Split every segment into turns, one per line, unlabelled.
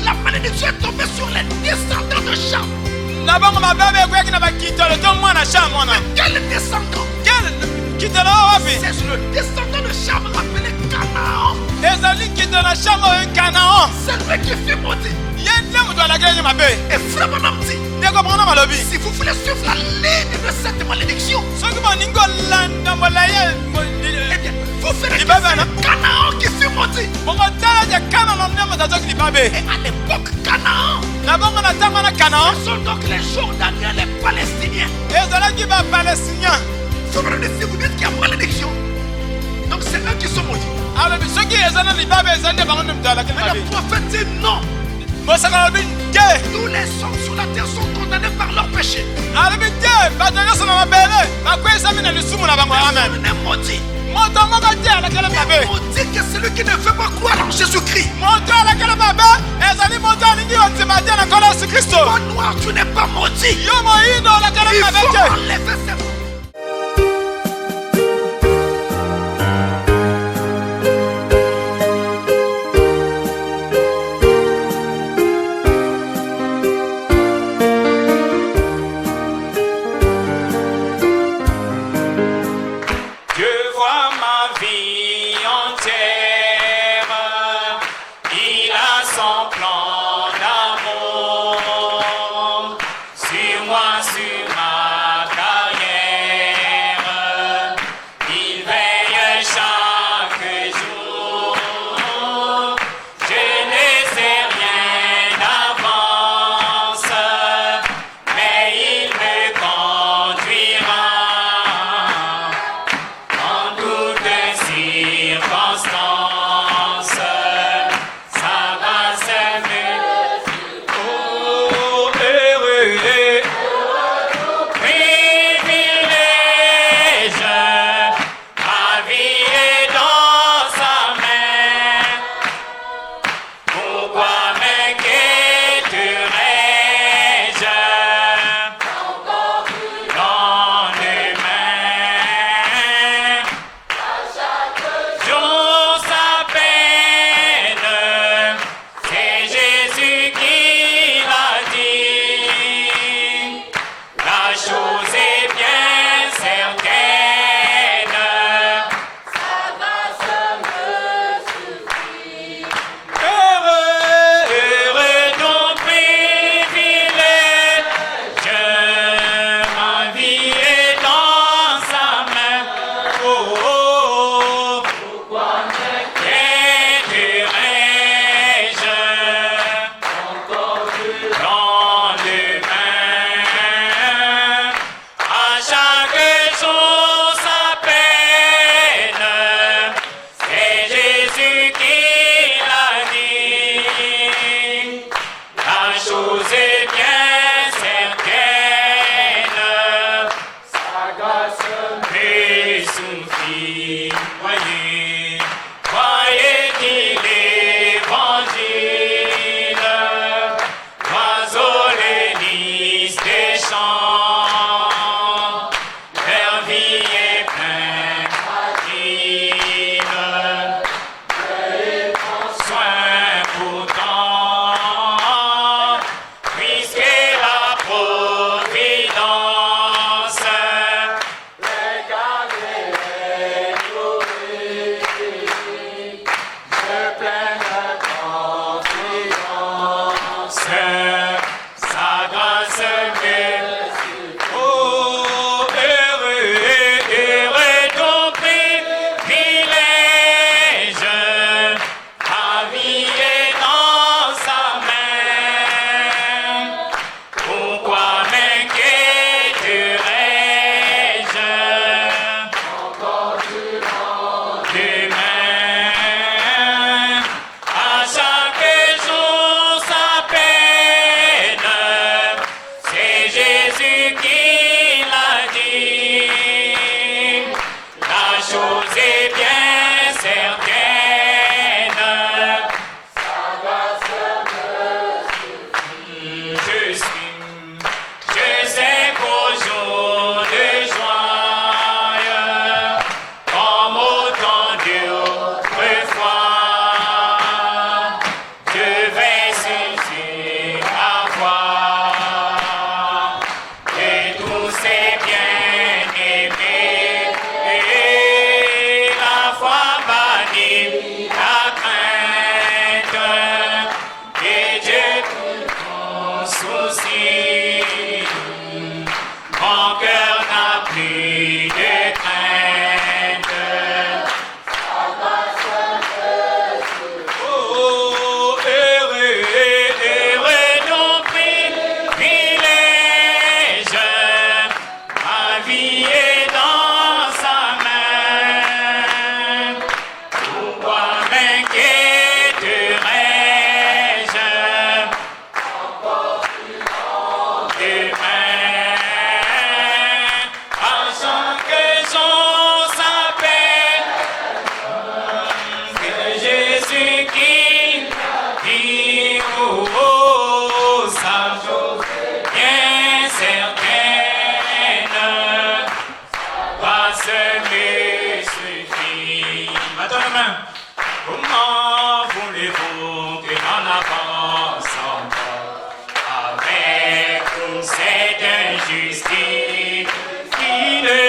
La malédiction est tombée sur les descendants de Cham. Quel descendant? C'est le descendant de Cham appelé Canaan. C'est lui qui fut maudit. Et frère Branham dit, si vous voulez suivre la ligne de cette malédiction, eh bien, vous ferez Canaan qui fut maudit. Et à l'époque, Canaan, ce sont donc les Jordaniens, les Palestiniens. Si vous dites qu'il y a malédiction, donc c'est eux qui sont maudits. Mais le prophète dit non. Tous les hommes sur la terre sont condamnés par leur péché. Mais on est maudit. Maudit que celui qui ne veut pas croire en Jésus-Christ. Toi noir, tu n'es pas maudit. Il faut enlever ces mots.
en avance encore avec toute cette justice qui ne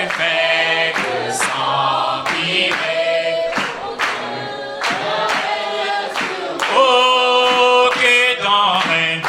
fait que s'empirer. Oh, que ton règne,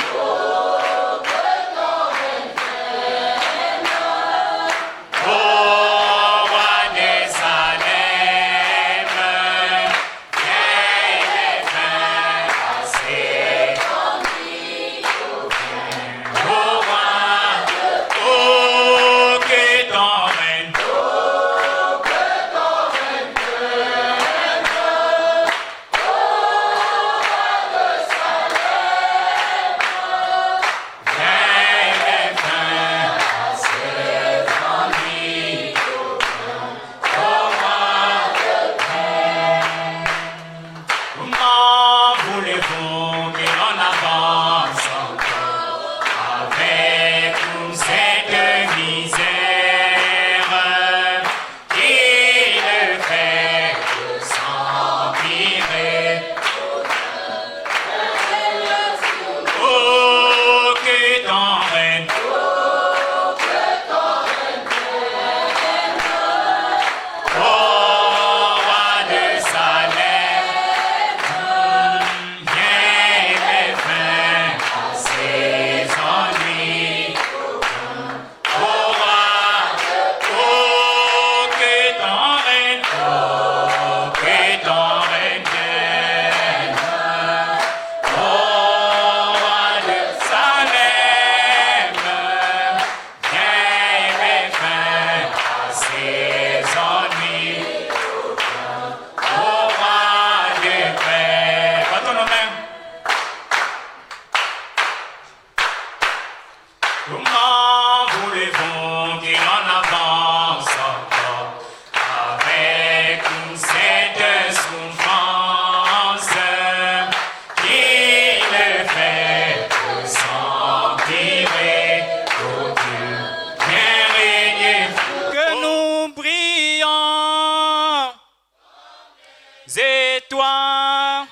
étoiles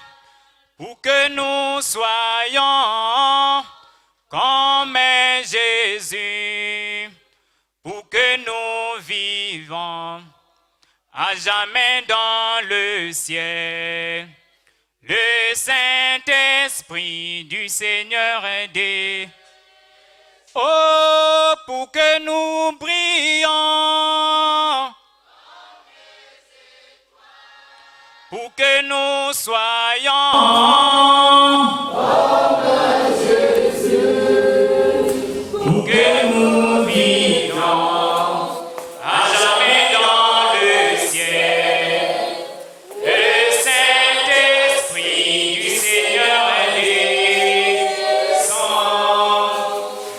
pour que nous soyons comme Jésus, pour que nous vivons à jamais dans le ciel. Le Saint-Esprit du Seigneur aide. Oh, pour que nous brillons, pour que nous soyons comme Jésus, pour que nous vivions à jamais dans le ciel. Le Saint-Esprit du Seigneur descend,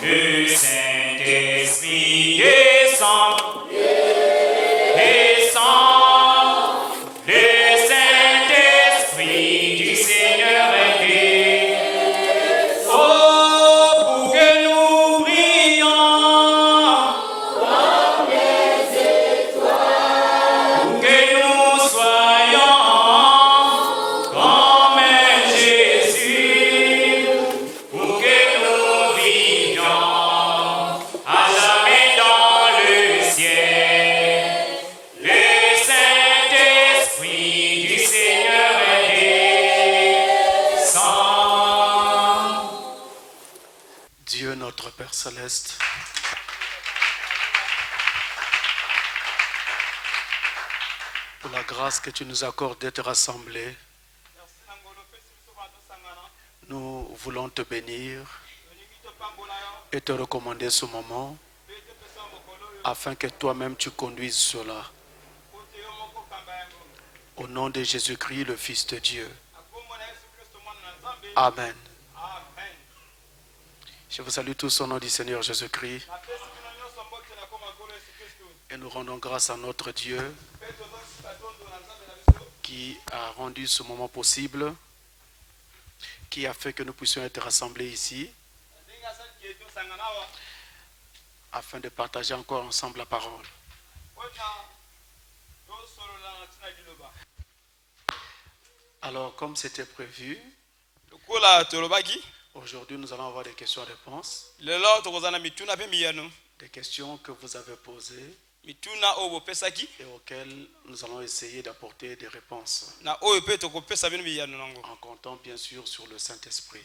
le Saint-Esprit descend.
Père Céleste, pour la grâce que tu nous accordes d'être rassemblés, nous voulons te bénir et te recommander ce moment afin que toi-même tu conduises cela. Au nom de Jésus-Christ, le Fils de Dieu. Amen. Je vous salue tous au nom du Seigneur Jésus-Christ. Et nous rendons grâce à notre Dieu qui a rendu ce moment possible, qui a fait que nous puissions être rassemblés ici afin de partager encore ensemble la parole. Alors, comme c'était prévu,
lokola tolobaki
aujourd'hui nous allons avoir des questions-réponses,
lelo tokozala na mituna mpe miyano
des questions que vous avez posées
mituna oyo bopesaki
et auxquelles nous allons essayer d'apporter des réponses,
na oyo mpe tokopesa bino miyano nango
en comptant bien sûr sur le Saint-Esprit.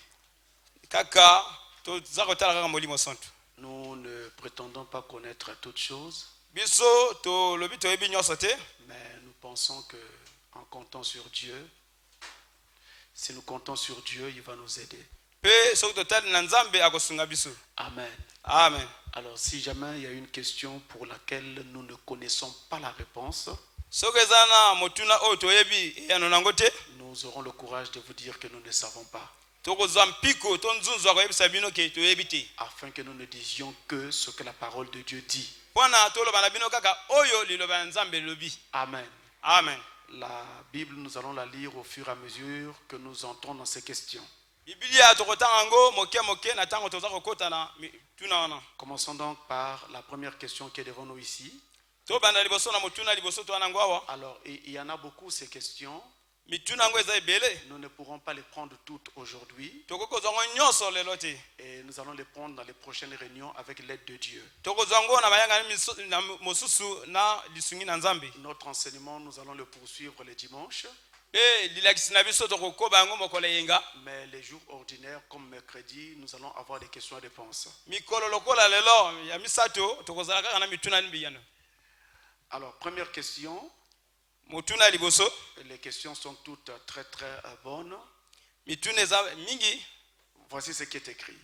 kaka toza kotala kaka molimo santu.
Nous ne prétendons pas connaître toutes choses,
Biso tolobi toyebi nyonso te,
mais nous pensons que en comptant sur Dieu, si nous comptons sur Dieu, il va nous aider.
mpe soki totali na nzambe akosunga biso.
Amen.
Amen.
Alors, si jamais il y a une question pour laquelle nous ne connaissons pas la réponse,
soki eza na motuna oyo toyebi eyano nango te,
nous aurons le courage de vous dire que nous ne savons pas,
tokozwa mpiko to nzunzu ya koyebisa bino ke toyebi te,
afin que nous ne disions que ce que la parole de Dieu dit.
mpona toloba na bino kaka oyo liloba ya nzambe elobi.
Amen.
Amen.
La Bible, nous allons la lire au fur et à mesure que nous entrons dans ces questions.
Biblia tokotanga yango moke moke na ntango toza kokota na mituna wana.
Commençons donc par la première question qui est devant nous ici.
Tobanda liboso na motuna liboso to wana ngo awa.
Alors, il y en a beaucoup ces questions.
Mituna yango eza ebele.
Nous ne pourrons pas les prendre toutes aujourd'hui.
Tokokozwa ngo nyonso lelo te.
Et nous allons les prendre dans les prochaines réunions avec l'aide de Dieu.
Tokozwa ngo na mayanga na mosusu na lisungi na nzambe.
Notre enseignement, nous allons le poursuivre les dimanches.
Pe lilakisi na biso tokokoba yango mokolo yenga.
Mais les jours ordinaires, comme mercredi, nous allons avoir des questions et réponses.
Mikolo lokola lelo ya misato tokozala kaka na mituna nbiyano.
Alors, première question.
Motuna liboso.
Les questions sont toutes très très bonnes.
Mituna eza mingi.
Voici ce qui est écrit.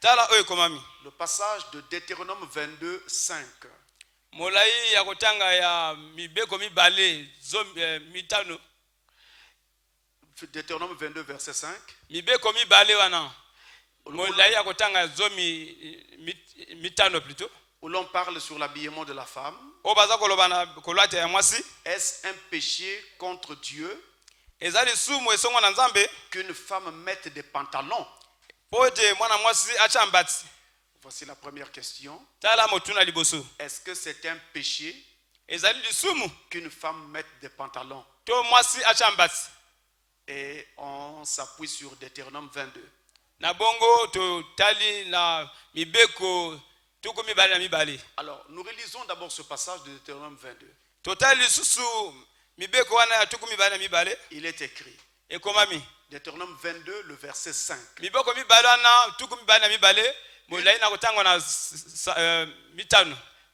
Tala oyo komami.
Le passage de Deutéronome 22, 5.
Molai ya kotanga ya mibeko mibale mitano.
Deutéronome 22, verset 5.
Mibeko mibale wana. Molai ya kotanga mitano plutôt.
Où l'on parle sur l'habillement de la femme. Est-ce un péché contre Dieu qu'une femme mette des pantalons? Voici la première question. Est-ce que c'est un péché qu'une femme mette des pantalons? Et on s'appuie sur Deutéronome 22. Alors, nous relisons d'abord ce passage de Deutéronome 22. Il est écrit. Deutéronome 22, le verset 5.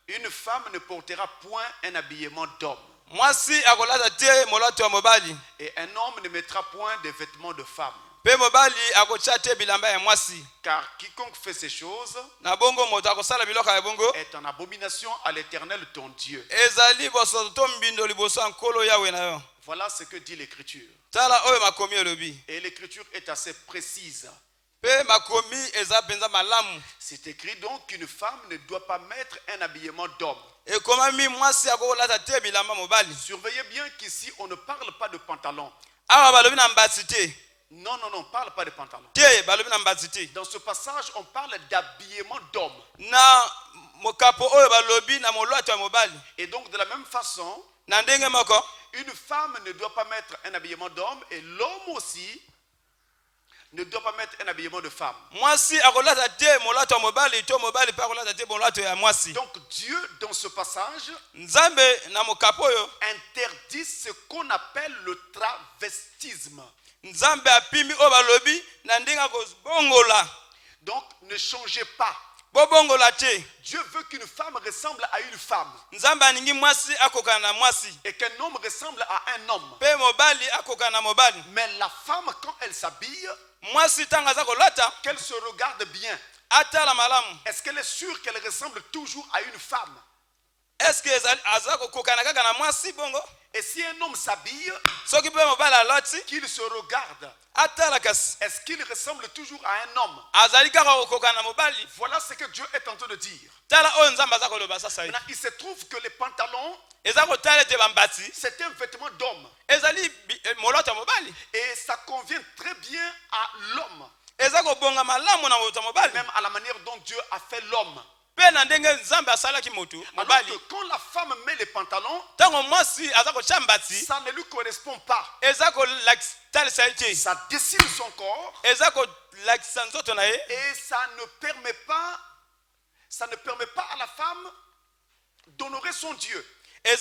Une femme ne portera point un habillement d'homme. Et un homme ne mettra point des vêtements de femme. Car quiconque fait ces choses est en abomination à l'Éternel ton Dieu. Voilà ce que dit l'Écriture. Et l'Écriture est assez précise. C'est écrit donc qu'une femme ne doit pas mettre un habillement d'homme. Surveillez bien qu'ici on ne parle pas de pantalon. Non, non, non, on ne parle pas de pantalon. Dans ce passage, on parle d'habillement d'homme. Et donc de la même façon, une femme ne doit pas mettre un habillement d'homme et l'homme aussi ne doit pas mettre un habillement de femme. Donc Dieu, dans ce passage, interdit ce qu'on appelle le travestisme. Donc ne changez pas. Dieu veut qu'une femme ressemble à une femme et qu'un homme ressemble à un homme. Mais la femme, quand elle s'habille, qu'elle se regarde bien. Est-ce qu'elle est sûre qu'elle ressemble toujours à une femme? Et si un homme s'habille, qu'il se regarde, est-ce qu'il ressemble toujours à un homme? Voilà ce que Dieu est en train de dire. Maintenant, il se trouve que les pantalons, c'est un vêtement d'homme. Et ça convient très bien à l'homme. Même à la manière dont Dieu a fait l'homme. Alors que
quand la femme met les pantalons,
ça
ça ne lui correspond pas. Ça dessine son corps et ça ne permet pas à la femme d'honorer son Dieu. Parce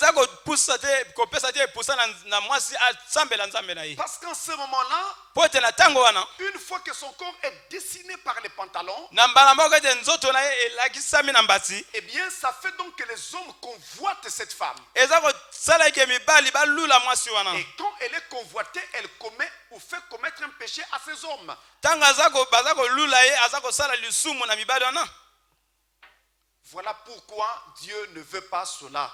qu'en ce moment-là, une fois que son corps est dessiné par les pantalons, eh bien, ça fait donc que les hommes convoitent cette femme. Et quand elle est convoitée, elle commet ou fait commettre un péché à ces hommes. Voilà pourquoi Dieu ne veut pas cela.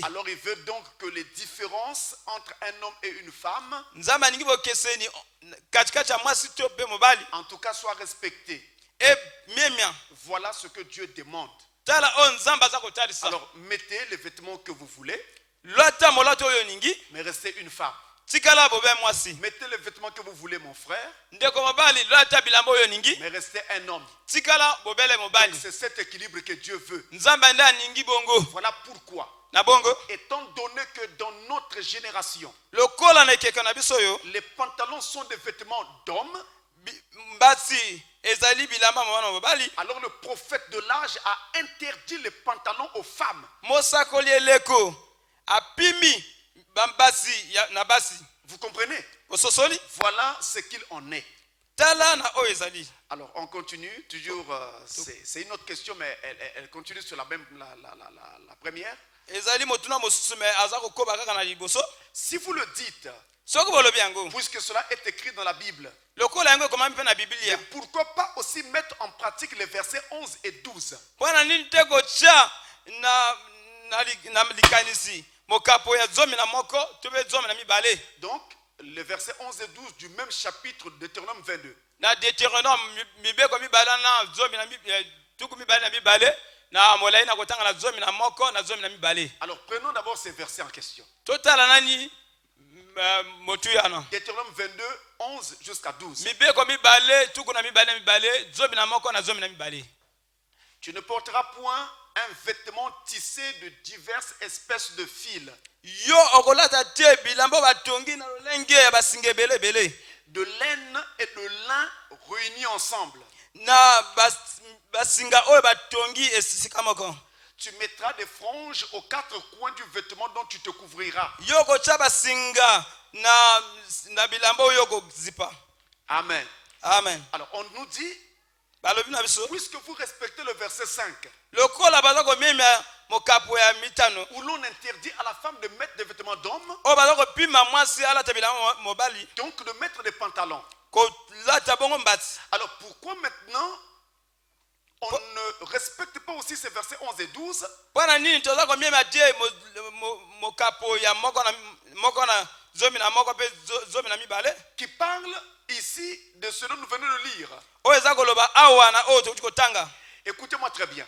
Alors il veut donc que les différences entre un homme et une femme, en tout cas, soient respectées. Voilà ce que Dieu demande. Alors mettez les vêtements que vous voulez, mais restez une femme. Mettez les vêtements que vous voulez, mon frère, mais restez un homme. C'est cet équilibre que Dieu veut. Voilà pourquoi, étant donné que dans notre génération, les pantalons sont des vêtements d'hommes, alors le prophète de l'âge a interdit les pantalons aux femmes. Vous comprenez? Voilà ce qu'il en est. Alors on continue, toujours, c'est une autre question, mais elle continue sur la première. Si vous le dites, puisque cela est écrit dans la Bible, mais pourquoi pas aussi mettre en pratique les versets 11 et 12? Donc, les versets 11 et 12 du même chapitre de Deutéronome 22. Alors, prenons d'abord ces versets en question. Deutéronome 22, 11 jusqu'à 12. Tu ne porteras point un vêtement tissé de diverses espèces de fils, de laine et de lin réunis ensemble. Tu mettras des franges aux quatre coins du vêtement dont tu te couvriras. Amen.
Amen.
Alors on nous dit, puisque vous respectez le verset 5, où l'on interdit à la femme de mettre des vêtements d'homme, donc de mettre des pantalons. Alors pourquoi maintenant on ne respecte pas aussi ces versets 11 et 12 qui parlent ici de ce dont nous venons de lire? Écoutez-moi très bien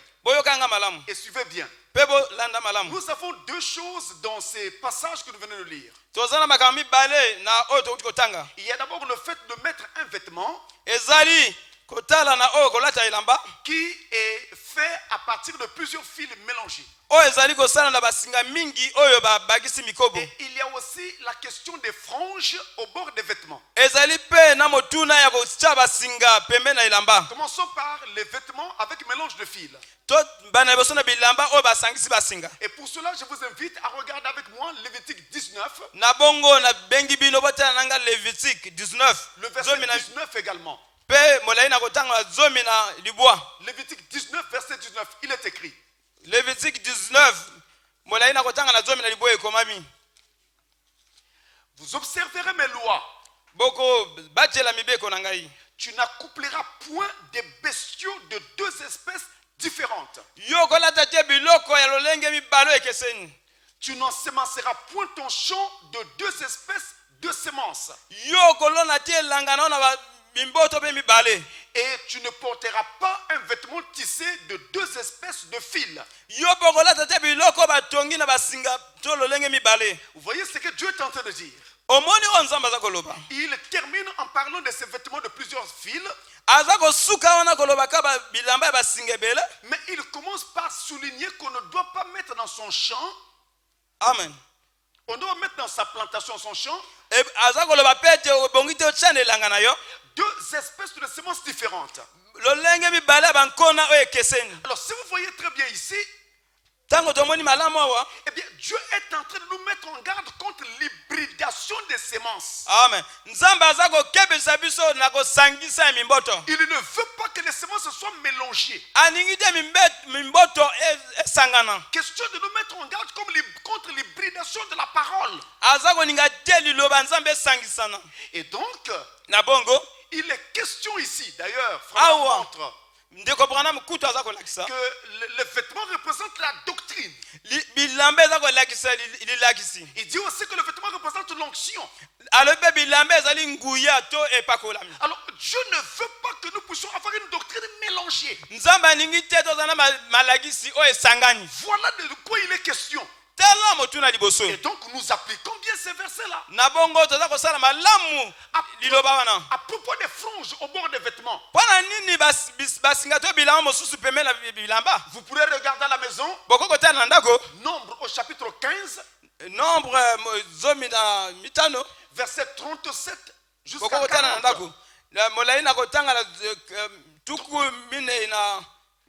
et suivez bien. Nous avons deux choses dans ces passages que nous venons de lire. Il y a d'abord le fait de mettre un vêtement qui est fait à partir de plusieurs fils mélangés. Et il y a aussi la question des franges au bord des vêtements. Commençons par les vêtements avec mélange de fils. Et pour cela, je vous invite à regarder avec moi Lévitique 19. Le verset 19 également. Lévitique 19, verset 19, il est écrit.
Lévitique 19,
vous observerez mes lois. Tu n'accoupleras point des bestiaux de deux espèces différentes. Tu n'ensemenceras point ton champ de deux espèces de semences. Et tu ne porteras pas un vêtement tissé de deux espèces de fils. Vous voyez ce que Dieu est en train de dire.
Il termine en parlant de ses vêtements de plusieurs fils. Mais il commence par souligner qu'on ne doit pas mettre dans son champ.
Amen.
On doit mettre dans sa plantation, son champ, deux espèces de semences différentes. Alors si vous voyez très bien ici, eh bien, Dieu est en train de nous mettre en garde contre l'hybridation des semences.
Amen.
Il ne veut pas que les semences soient mélangées. Question de nous mettre en garde contre l'hybridation de la parole. Et donc, il est question ici, d'ailleurs, frère montre, que le vêtement représente la doctrine. Il dit aussi que le vêtement représente l'onction. Alors Dieu ne veut pas que nous puissions avoir une doctrine mélangée. Voilà de quoi il est question. Et donc nous appliquons bien ces versets-là. À propos des franges au bord des vêtements. Vous pourrez regarder à la maison. Nombre au chapitre 15. Verset 37 jusqu'à 40.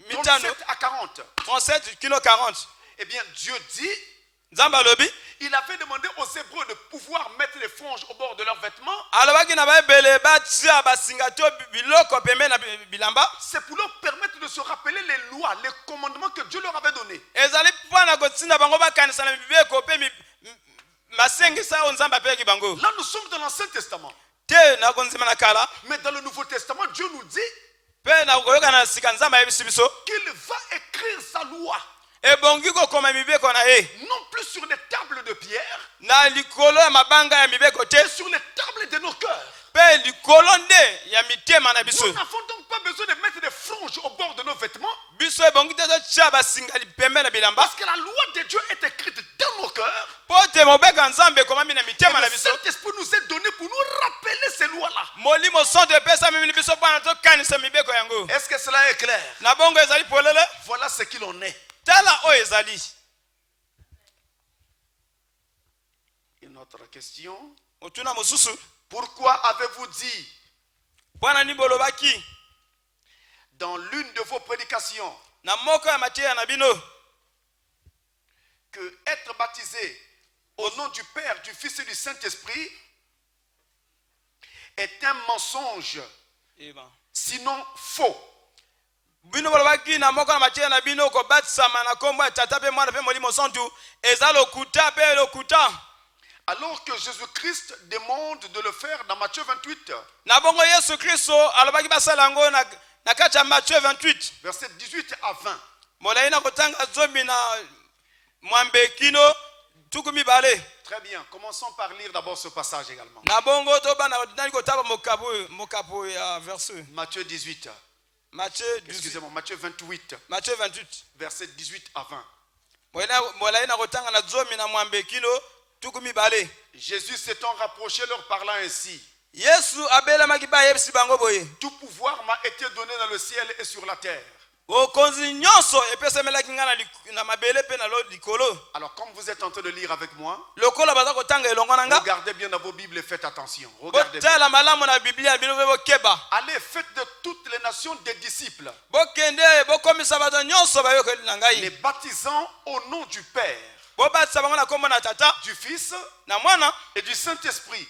37 à 40.
37 kilo 40.
Eh bien, Dieu dit, il avait demandé aux Hébreux de pouvoir mettre les franges au bord de leurs vêtements. C'est pour leur permettre de se rappeler les lois, les commandements que Dieu leur avait donnés. Là, nous sommes dans l'Ancien Testament. Mais dans le Nouveau Testament, Dieu nous dit qu'il va écrire sa loi. Non plus sur des tables de pierre, mais sur les tables de nos cœurs. Nous n'avons donc pas besoin de mettre des franges au bord de nos vêtements. Parce que la loi de Dieu est écrite dans nos cœurs. Et le Saint-Esprit nous est donné pour nous rappeler ces lois-là. Est-ce que cela est clair? Voilà ce qu'il en est. Une autre question. Pourquoi avez-vous dit dans l'une de vos prédications que être baptisé au nom du Père, du Fils et du Saint-Esprit est un mensonge, sinon faux? Alors que Jésus-Christ demande de le faire dans Matthieu 28. Verset 18 à 20. Très bien, commençons par lire d'abord ce passage également. Matthieu 18. Excusez-moi, Matthieu 28. Verset 18 à 20. Jésus s'étant rapproché leur parlant ainsi. Tout pouvoir m'a été donné dans le ciel et sur la terre. Alors comme vous êtes en train de lire avec moi, regardez bien dans vos Bibles et faites attention. Regardez bien. Allez, faites de toutes les nations des disciples, les baptisant au nom du Père, du Fils et du Saint-Esprit,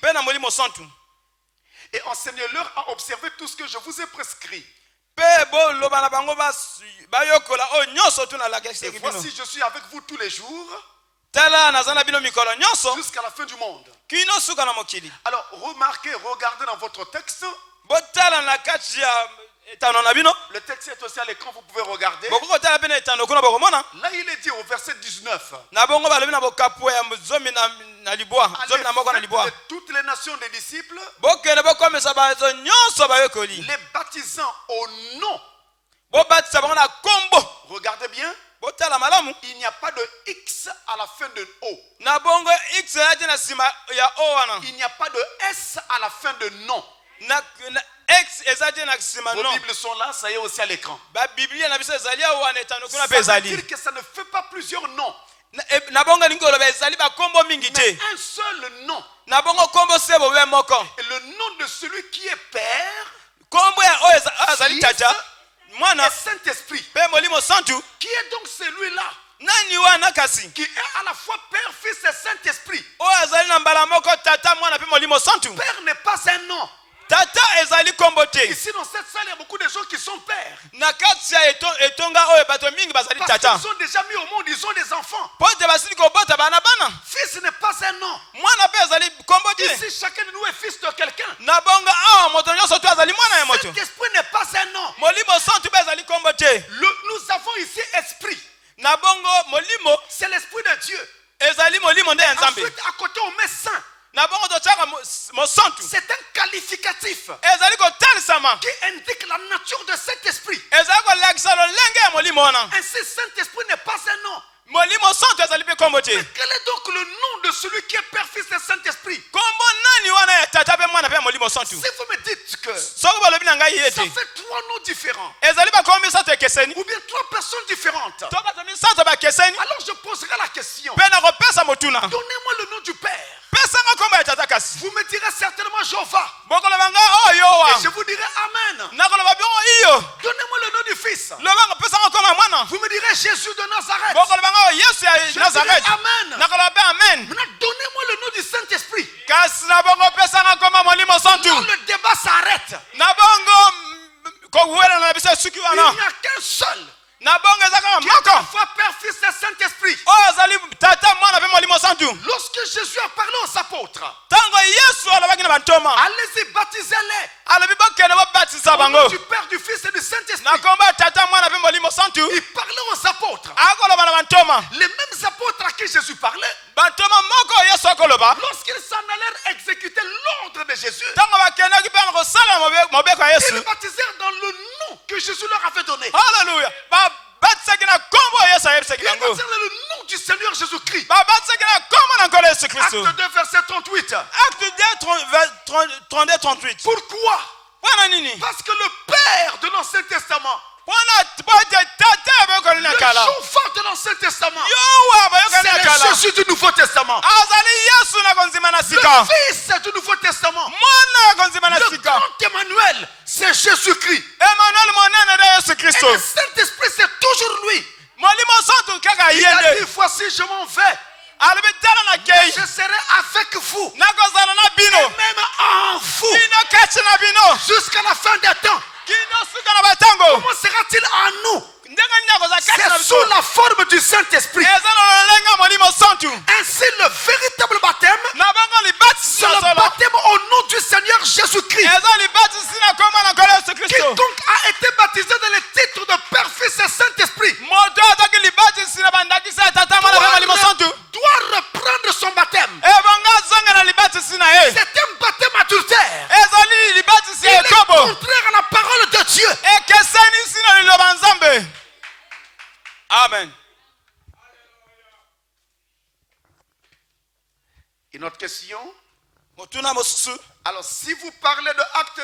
et enseignez-leur à observer tout ce que je vous ai prescrit. Et voici, je suis avec vous tous les jours jusqu'à la fin du monde. Alors remarquez, regardez dans votre texte. Le texte est aussi à l'écran, vous pouvez regarder. Là il est dit au verset 19. Allez, faites toutes les nations des disciples, les baptisant au nom. Regardez bien. il n'y a pas de X à la fin de O. Il n'y a pas de S à la fin de non. Vos Bibles sont là, ça y est aussi à l'écran. Ça veut dire que ça ne fait pas plusieurs noms. Mais un seul nom. Et le nom de celui qui est Père, Fils et Saint-Esprit. Qui est donc celui-là qui est à la fois Père, Fils et Saint-Esprit. Père n'est pas un nom. Ici dans cette salle, il y a beaucoup de gens qui sont pères. Parce qu'ils sont déjà mis au monde, ils ont des enfants. Fils n'est pas un nom. Ici, chacun de nous est fils de quelqu'un. Saint-Esprit n'est pas un nom. Nous avons ici esprit. C'est l'esprit de Dieu. Ensuite, à côté, on met saint. C'est un qualificatif qui indique la nature de cet esprit. Ainsi, Saint-Esprit n'est pas un nom. Mais quel est donc le nom de celui qui est Père, Fils et Saint-Esprit? Si vous me dites que ça fait 3 noms différents, ou bien 3 personnes différentes, alors je poserai la question. Donnez-moi le nom du Père. Vous me direz certainement Jéhovah. Et je vous dirai Amen. Donnez-moi le nom du Fils. Vous me direz Jésus de Nazareth. Je dirai Amen. Maintenant, donnez-moi le nom du Saint-Esprit. Là, le débat s'arrête. Il n'y a qu'un seul. Qui est à la fois Père, Fils et Saint-Esprit. Lorsque Jésus a parlé aux apôtres, allez-y, baptisez-les. Au nom du Père, du Fils et du Saint-Esprit. Il parlait aux apôtres. Les mêmes apôtres à qui Jésus parlait, lorsqu'ils s'en allèrent exécuter l'ordre de Jésus, ils baptisèrent dans le nom que Jésus leur avait donné.
Alléluia.
Ils baptisèrent le nom du Seigneur Jésus-Christ. Acte 2, verset 38. Pourquoi? Parce que le Père de l'Ancien Testament, le chauffeur de l'Ancien Testament, c'est le Jésus du Nouveau Testament. Le Fils du Nouveau Testament, le grand Emmanuel, c'est Jésus-Christ. Et le Saint-Esprit, c'est toujours lui. Il a dit, voici je m'en vais, mais je serai avec vous, et même en vous, jusqu'à la fin des temps. Comment sera-t-il en nous? C'est sous la forme du Saint-Esprit. Ainsi, le véritable baptême, c'est le baptême au nom du Seigneur Jésus-Christ. Quiconque a été baptisé dans le titre de Père, Fils et Saint-Esprit doit reprendre son baptême. C'est un baptême adultère. Il est contraire à la parole de Dieu.
Amen.
Une autre question? Alors, si vous parlez de Acte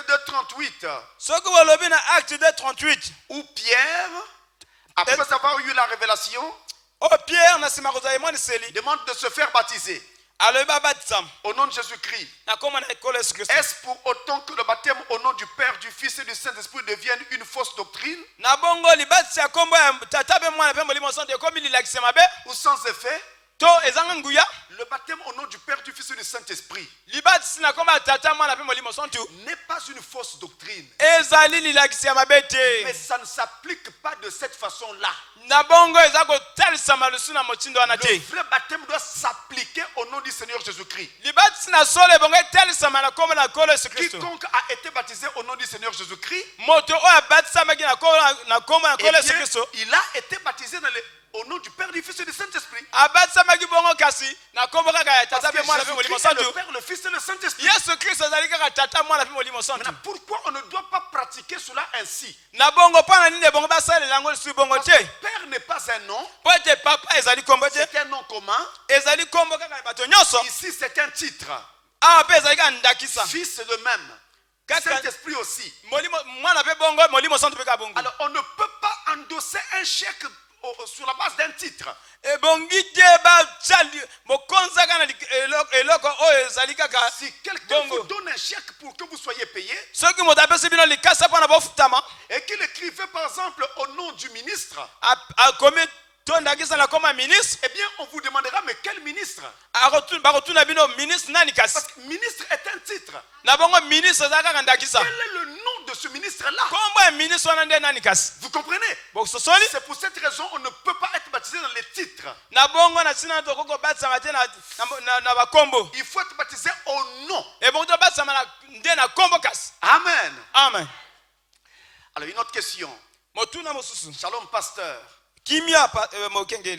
2:38, où Pierre, après avoir eu la révélation, demande de se faire baptiser au nom de Jésus-Christ. Est-ce pour autant que le baptême au nom du Père, du Fils et du Saint-Esprit devienne une fausse doctrine? Ou sans effet? Le baptême au nom du Père, du Fils et du Saint-Esprit n'est pas une fausse doctrine. Mais ça ne s'applique pas de cette façon-là. Le vrai baptême doit s'appliquer au nom du Seigneur Jésus-Christ. Quiconque a été baptisé au nom du Seigneur Jésus-Christ, il a été baptisé au nom du Père, du Fils et du Saint-Esprit. Parce que Jésus-Christ est le Père, le Fils et le Saint-Esprit. Maintenant, pourquoi on ne doit pas pratiquer cela ainsi? Parce que Père n'est pas pas un nom.
C'est
un nom commun.
Ici, c'est un titre. Fils de même. Saint-Esprit aussi. Alors, on ne peut pas endosser un chèque sur la base d'un titre. Si quelqu'un vous donne un chèque pour que vous soyez payé, et qu'il écrivait par exemple au nom du ministre, eh bien on vous demandera mais quel ministre? Parce que ministre est un titre. Quel est le nom de ce ministre-là? Vous comprenez? C'est pour cette raison on ne peut pas être baptisé dans les titres. Il faut être baptisé au nom. Amen.
Amen.
Alors une autre question. Shalom pasteur.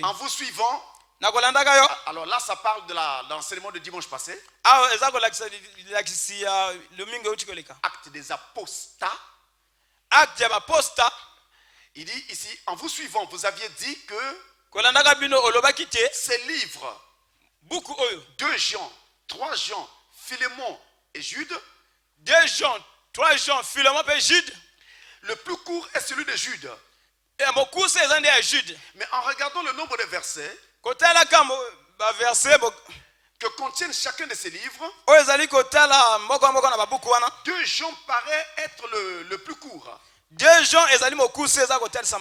En vous suivant, alors là ça parle de l'enseignement de dimanche passé. Acte des apostats. Il dit ici, en vous suivant, vous aviez dit que ces livres, 2 Jean, 3 Jean, Philémon et Jude,
2 Jean, 3 Jean, Philémon et Jude,
le plus court est celui de Jude. Mais en regardant le nombre de versets que contiennent chacun de ces livres, 2 Jean paraît être le plus court.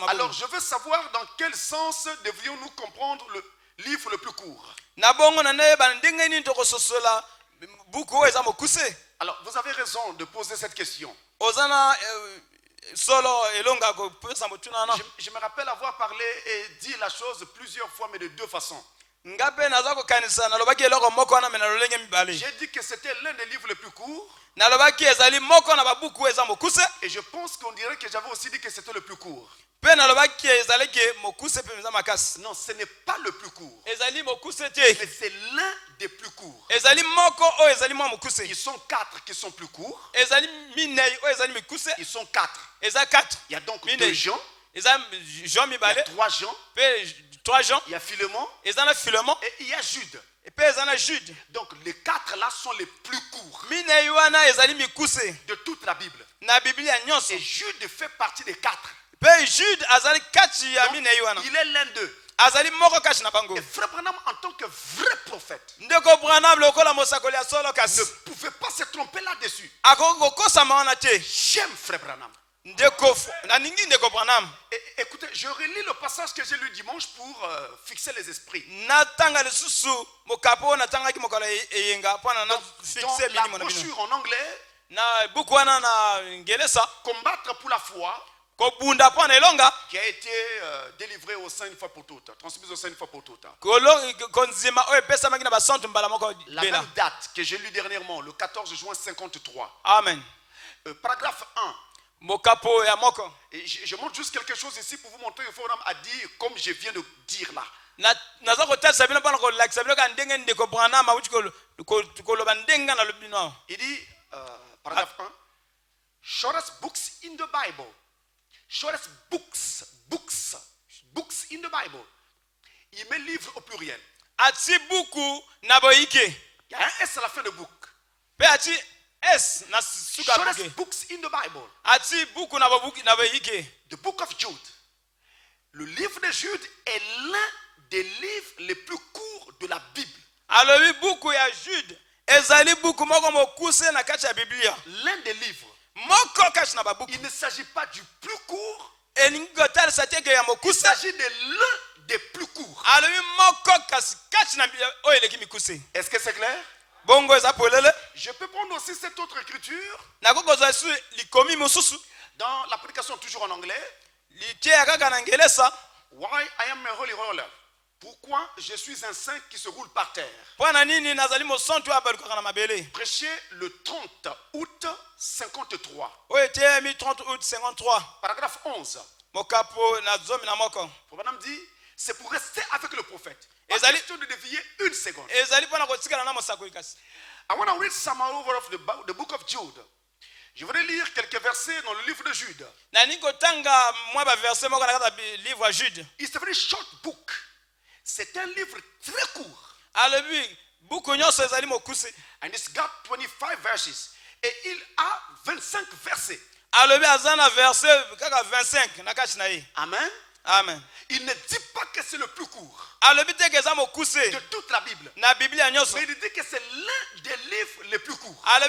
Alors je veux savoir dans quel sens devrions-nous comprendre le livre le plus court. Alors vous avez raison de poser cette question. Je me rappelle avoir parlé et dit la chose plusieurs fois, mais de 2 façons. J'ai dit que c'était l'un des livres les plus courts. Et je pense qu'on dirait que j'avais aussi dit que c'était le plus court. Non, ce n'est pas le plus court. Mais c'est l'un des plus courts. Ils sont 4 qui sont plus courts. Ils sont 4. Il y a donc 2 Jean. Il y a 3 Jean. Il y a Philémon. Et il y a Jude. Donc les 4 là sont les plus courts de toute la Bible. Et Jude fait partie des 4. Donc, il est l'un d'eux. Et Frère Branham, en tant que vrai prophète, ne pouvait pas se tromper là-dessus. J'aime Frère Branham. Écoutez, je relis le passage que j'ai lu dimanche pour fixer les esprits. Dans la brochure en anglais, combattre pour la foi, qui a été délivré au sein une fois pour toutes, transmis au sein une fois pour toutes. La même date que j'ai lu dernièrement, le 14 juin 53.
Amen.
Paragraphe 1. Et je montre juste quelque chose ici pour vous montrer que Frère Branham a dit comme je viens de dire là. Il dit, paragraphe 1, shortest books in the Bible. Shortest books in the Bible. Il met livre au pluriel. Il y a un S à la fin de book. Shortest books in the Bible. The book of Jude. Le livre de Jude est l'un des livres les plus courts de la Bible. L'un des livres. Il ne s'agit pas du plus court. Il s'agit de l'un des plus courts. Est-ce que c'est clair? Je peux prendre aussi cette autre écriture dans la prédication toujours en anglais. Why I am a holy roller. Pourquoi je suis un saint qui se roule par terre. Prêché le 30 août 53. Paragraphe 11. Madame dit, c'est pour rester avec le prophète. Pas question de dévier une seconde. I want to read some over of the book of Jude. Je voudrais lire quelques versets dans le livre de Jude. It's a very short book. C'est un livre très court. And it's got 25 verses. Et il a 25 versets. Amen.
Amen.
Il ne dit pas que c'est le plus court de toute la Bible. Mais il dit que c'est l'un des livres les plus courts. Et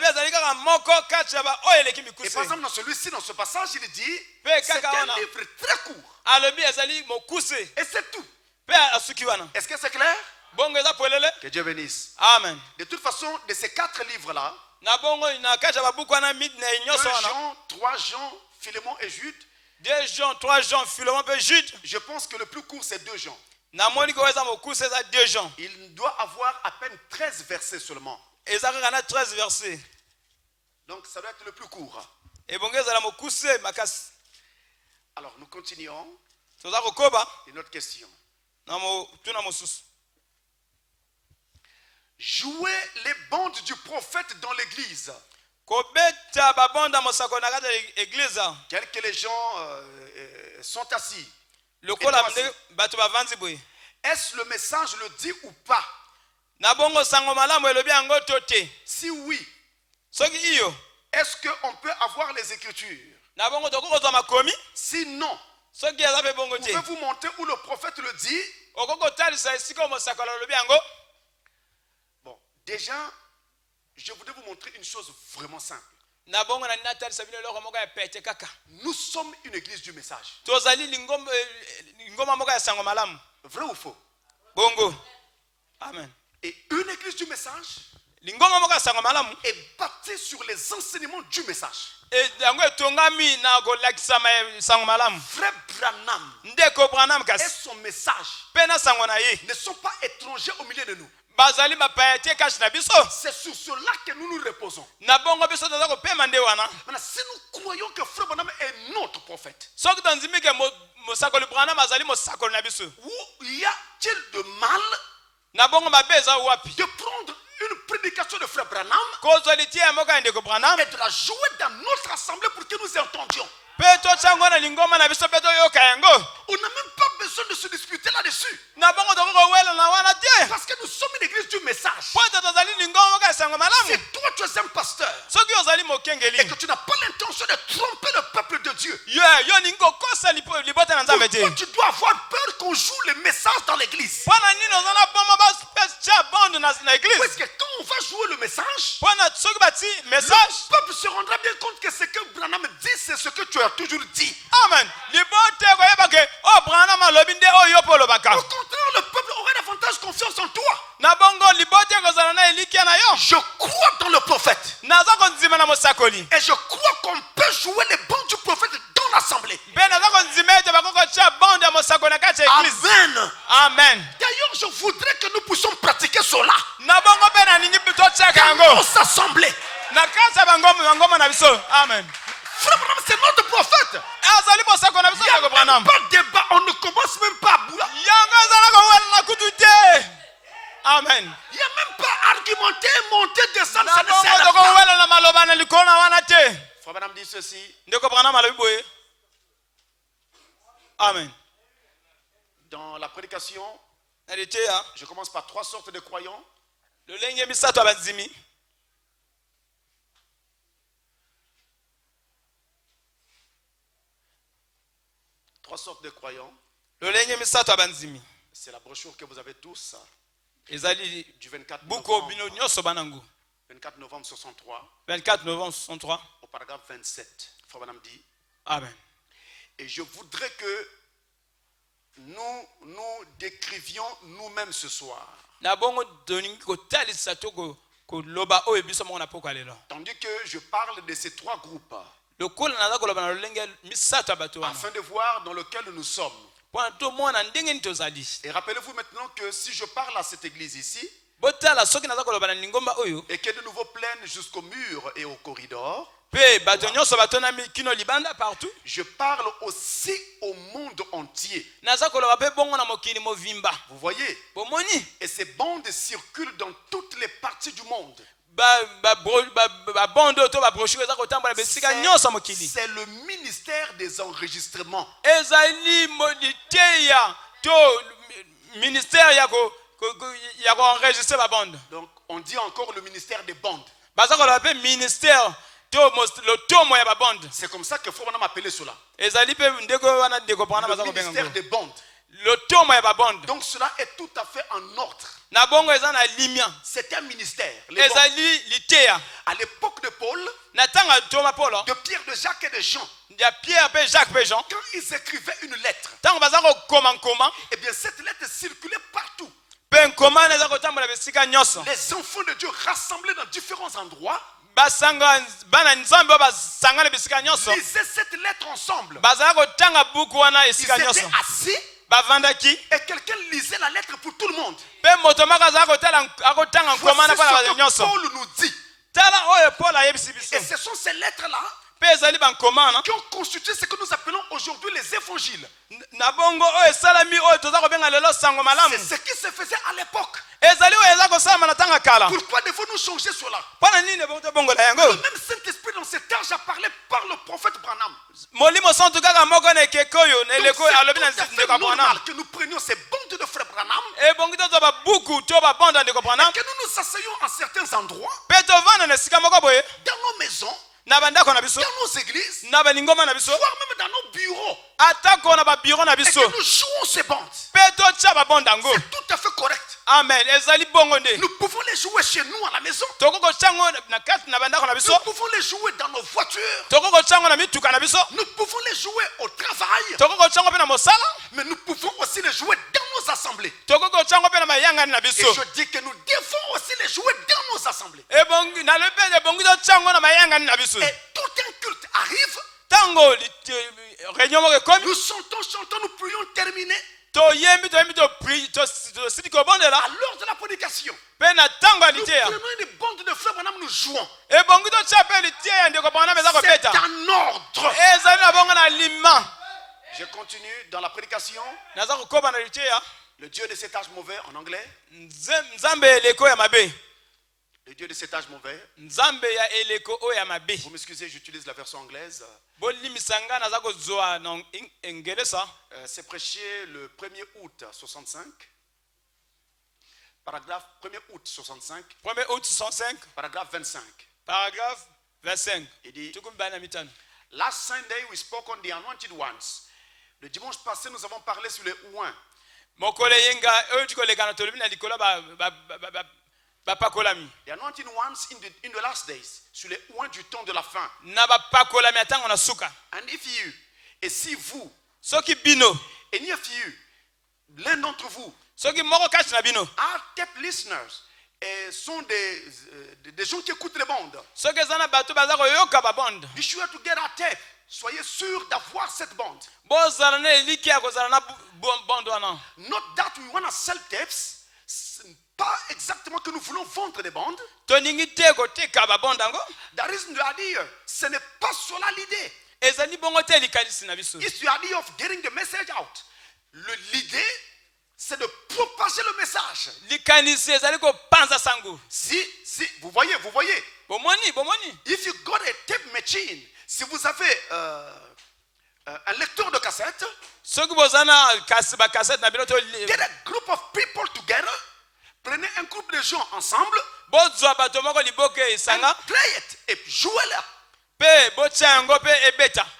par exemple, dans celui-ci, dans ce passage, il dit c'est un livre très court. Et c'est tout. Est-ce que c'est clair? Que Dieu bénisse.
Amen.
De toute façon, de ces 4 livres-là, 2 Jean, 3 Jean, Philémon et Jude,
2 Jean, 3 Jean, Philémon et Jude.
Je pense que le plus court c'est 2 Jean. Il doit avoir à peine 13 versets seulement.
13 versets.
Donc ça doit être le plus court. Alors nous continuons. Une autre question. Jouer les bandes du prophète dans l'église. Quels que les gens sont assis. Est-ce le message le dit ou pas? Si oui, est-ce qu'on peut avoir les écritures? Si non, pouvez-vous montrer où le prophète le dit? Bon, déjà, je voudrais vous montrer une chose vraiment simple. Nous sommes une église du message. Vrai ou faux?
Bongo. Amen.
Et une église du message est bâtie sur les enseignements du message. Frère Branham et son message ne sont pas étrangers au milieu de nous. C'est sur cela que nous nous reposons. Maintenant, si nous croyons que Frère Branham est notre prophète, où y a-t-il de mal de prendre une prédication de Frère Branham et de la jouer dans notre assemblée pour que nous entendions? On n'a même pas besoin de se disputer là-dessus. Parce que nous sommes une église du message. Si toi tu es un pasteur et que tu n'as pas l'intention de tromper le peuple de Dieu, pourquoi tu dois avoir peur qu'on joue les messages dans l'église? Parce que quand on va jouer le message, le peuple se rendra bien compte que ce que Branham dit, c'est ce que tu as toujours dit.
Amen.
Au contraire, le peuple aurait davantage confiance en toi. Je crois dans le prophète. Et je crois qu'on peut jouer les bandes du prophète dans l'assemblée. Amen.
Amen.
D'ailleurs, je voudrais que nous puissions pratiquer cela
dans
nos assemblées.
Amen.
Frère Branham, c'est notre prophète. Il n'y a même pas de débat. On ne commence même pas à bouler.
Amen.
Il n'y a même pas argumenter, monter, descendre. Ça ne sert à pas. Frère Branham dit ceci.
Amen.
Dans la prédication, je commence par 3 sortes de croyants. 3 sortes de croyants. C'est la brochure que vous avez tous. Du 24 novembre 63.
24 novembre 63.
Au paragraphe 27. Frère Branham dit.
Amen.
Et je voudrais que nous décrivions nous-mêmes ce soir. Tandis que je parle de ces 3 groupes. Afin de voir dans lequel nous sommes. Et rappelez-vous maintenant que si je parle à cette église ici, et que de nouveau pleine jusqu'au mur et au corridor, je parle aussi au monde entier. Vous voyez? Et ces bandes circulent dans toutes les parties du monde. C'est le ministère des enregistrements. Donc on dit encore le ministère des bandes. C'est comme ça que faut m'a appelé cela. Le ministère des bandes. Donc cela est tout à fait en ordre. C'est un ministère. À l'époque de Paul, de Pierre, de Jacques et de Jean, quand ils écrivaient une lettre, et bien cette lettre circulait partout. Les enfants de Dieu rassemblés dans différents endroits lisaient cette lettre ensemble. Ils étaient assis et quelqu'un lisait la lettre pour tout le monde. Voici ce que Paul nous dit. Et ce sont ces lettres-là qui ont constitué ce que nous appelons aujourd'hui les évangiles. C'est ce qui se faisait à l'époque. Pourquoi devons-nous changer cela? Le même Saint-Esprit dans cet âge a parlé par le prophète Branham. Donc c'est normal que nous prenions ces bandes de frère Branham et que nous nous asseyons à certains endroits dans nos maisons, dans nos églises, voire même dans nos bureaux, et que nous jouons ces bandes. C'est tout à fait correct.
Amen.
Nous pouvons les jouer chez nous à la maison. Nous pouvons les jouer dans nos voitures. Nous pouvons les jouer au travail. Mais nous pouvons aussi les jouer dans nos assemblées. Et je dis que nous devons aussi les jouer dans nos assemblées. Et tout un culte arrive. Nous chantons, nous prions terminer. À l'heure de la prédication, nous prenons une bande de frères, nous jouons. C'est un ordre. Je continue dans la prédication. Le Dieu de cet âge mauvais en anglais. Le Dieu de cet âge mauvais. Vous m'excusez, j'utilise la version anglaise. C'est prêché le 1er août 65. Paragraphe 1er août 65.
1er août 65.
Paragraphe 25.
Paragraphe 25.
Il dit, Last Sunday we spoke on the anointed ones. Le dimanche passé nous avons parlé sur les ouins. The anointed ones in the last days, sur les ouins du temps de la fin. And si vous, any of you, l'un d'entre vous, are tape listeners, et sont des gens qui écoutent les bandes. Be sure to get a tape. Soyez sûr d'avoir cette bande. Not that we want to sell tapes. Pas exactement que nous voulons vendre des bandes. That isn't the idea. Ce n'est pas cela l'idée. It's the idea of getting the message out. L'idée, c'est de propager le message. Si, vous voyez. If you got a tape machine, si vous avez un lecteur de cassette, get a group of people together. Prenez un groupe de gens ensemble, and play it, et jouez-la.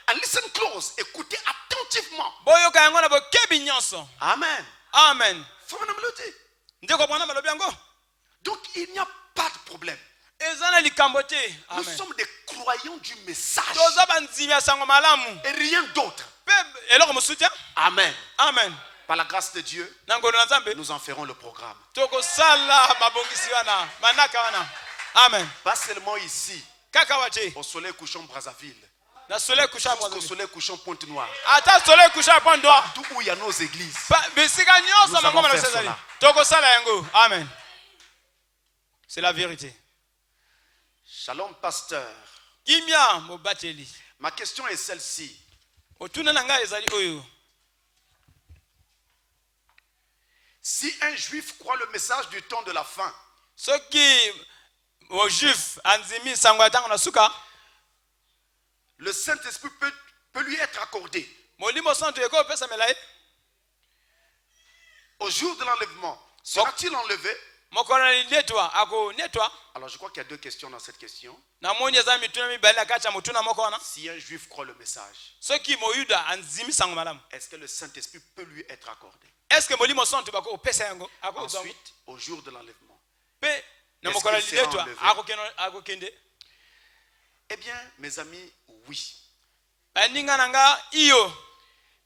And listen close, écoutez attentivement. Amen.
Amen.
Donc il n'y a pas de problème. Nous sommes des croyants du message et rien d'autre. Amen.
Amen.
Par la grâce de Dieu, nous en ferons le programme.
Amen.
Pas seulement ici, au soleil couchant Brazzaville, au soleil couchant Pointe-Noire, tout où il y a nos églises, nous allons faire cela.
Amen. C'est la vérité.
Shalom, pasteur. Ma question est celle-ci. Si un juif croit le message du temps de la fin, le Saint-Esprit peut lui être accordé. Au jour de l'enlèvement, sera-t-il enlevé? Alors je crois qu'il y a deux questions dans cette question. Si un juif croit le message, est-ce que le Saint-Esprit peut lui être accordé? Ensuite, au jour de l'enlèvement, est-ce qu'il sera enlevé? Eh bien, mes amis, oui.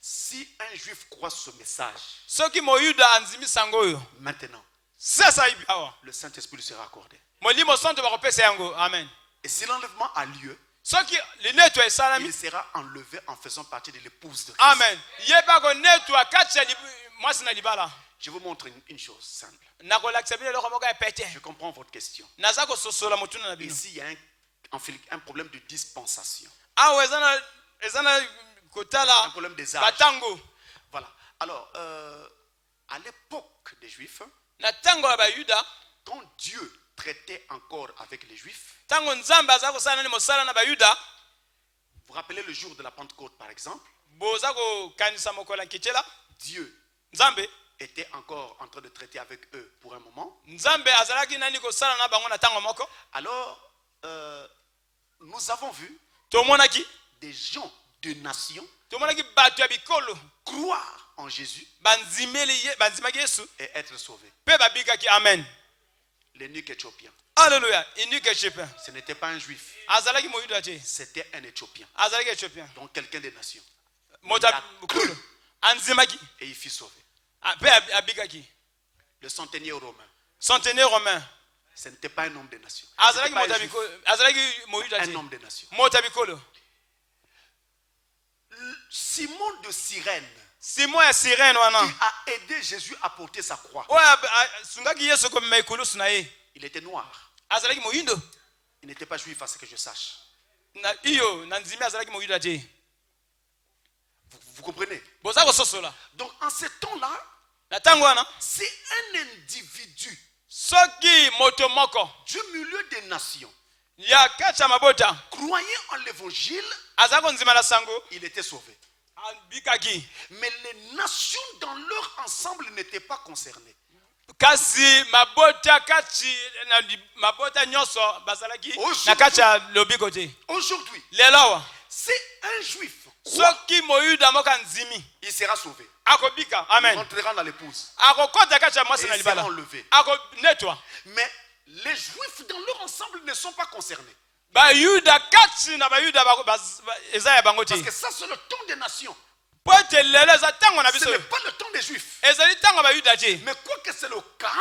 Si un juif croit ce message, maintenant, le Saint-Esprit lui sera accordé. Et si l'enlèvement a lieu, il sera enlevé en faisant partie de l'épouse de Christ.
Amen.
Je vous montre une chose simple. Je comprends votre question. Ici, il y a un problème de dispensation. Un problème des âges. Voilà. Alors, à l'époque des Juifs, quand Dieu traitait encore avec les Juifs, vous vous rappelez le jour de la Pentecôte par exemple, Dieu était encore en train de traiter avec eux pour un moment. Alors, nous avons vu des gens de nations croire en Jésus et être sauvés.
Amen.
L'eunuque éthiopien.
Alléluia.
Ce n'était pas un juif. C'était un éthiopien. Donc quelqu'un des nations. Et il fut sauvé. Le centenier romain. Ce n'était pas un homme des nations. Un homme des nations. Simon de Cyrène, qui a aidé Jésus à porter sa croix. Il était noir. Il n'était pas juif à ce que je sache. Vous comprenez? Donc en ce temps-là, c'est un individu du milieu des nations, croyant en l'évangile, il était sauvé. Mais les nations dans leur ensemble n'étaient pas concernées. Aujourd'hui, c'est un juif. Il sera sauvé.
Amen.
Il rentrera dans l'épouse. Et il sera enlevé. Mais les juifs dans leur ensemble ne sont pas concernés. Parce que ça c'est le temps des nations. Ce n'est pas le temps des juifs. Mais quoi que c'est le cas,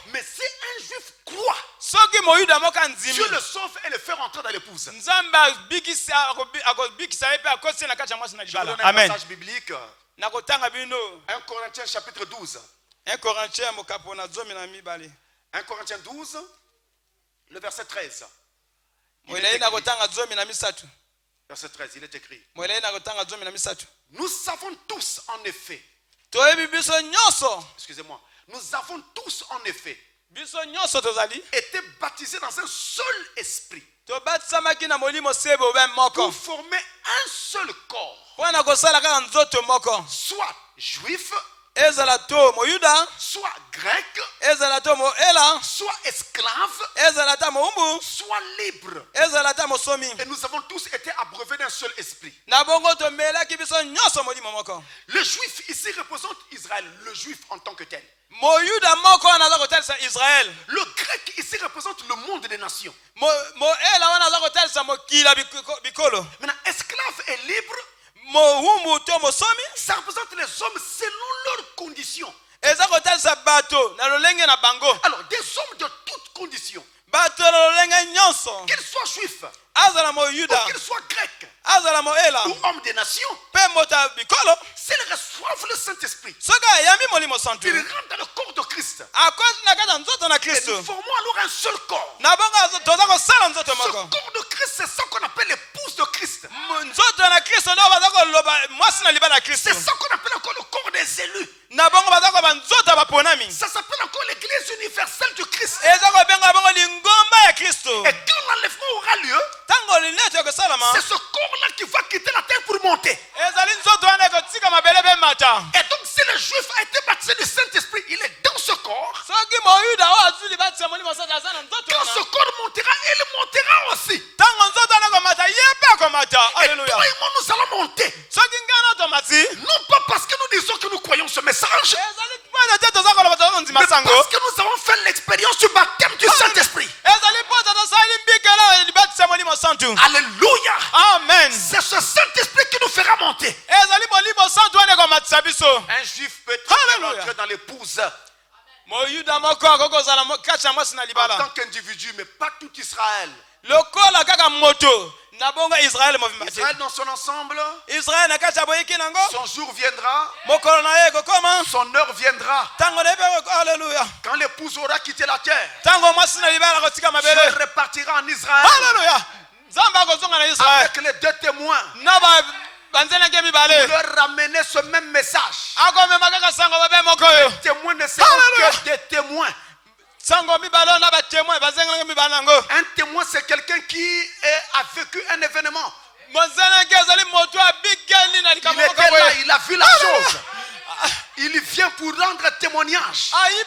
mais si un juif croit, Dieu le sauve et le fait rentrer dans l'épouse. Je vous donne un passage biblique. 1 Corinthiens chapitre 12. 1 Corinthiens 12, le verset 13. Verset 13, il est écrit. Nous savons tous en effet. Excusez-moi. Nous avons tous en effet été baptisés dans un seul esprit pour former un seul corps. Soit juif, soit grec, soit esclave, soit libre. Et nous avons tous été abreuvés d'un seul esprit. Le juif ici représente Israël, le juif en tant que tel. Le grec ici représente le monde des nations. Maintenant, esclave et libre, ça représente les hommes selon leurs conditions. Alors, des hommes de toutes conditions, qu'ils soient juifs, ou qu'ils soient grecs, ou hommes des nations, s'ils reçoivent le Saint-Esprit, ils rentrent dans le corps de Christ. Et nous formons alors un seul corps. Ce corps de Christ, c'est ça qu'on appelle l'épouse de Christ. C'est ça qu'on appelle encore le corps des élus. Ça s'appelle encore l'église universelle de Christ. C'est ce corps-là qui va quitter la terre pour monter. Et donc si le juif a été baptisé du Saint-Esprit, il est dans ce corps. Quand ce corps montera, il montera aussi. Et toi et moi, nous allons monter. Non pas parce que nous disons que nous croyons ce message, mais parce que nous avons fait l'expérience du baptême du Saint-Esprit. Alléluia.
Amen.
C'est ce Saint-Esprit qui nous fera monter. Un juif peut entrer dans l'épouse en tant qu'individu, mais pas tout Israël. Israël dans son ensemble, son jour viendra, son heure viendra. Quand l'épouse aura quitté la terre, Dieu repartira en Israël avec les deux témoins pour leur ramener ce même message. Les témoins ne seront que des témoins. Un témoin, c'est quelqu'un qui a vécu un événement. Il était là, il a vu la chose. Il vient pour rendre témoignage. Les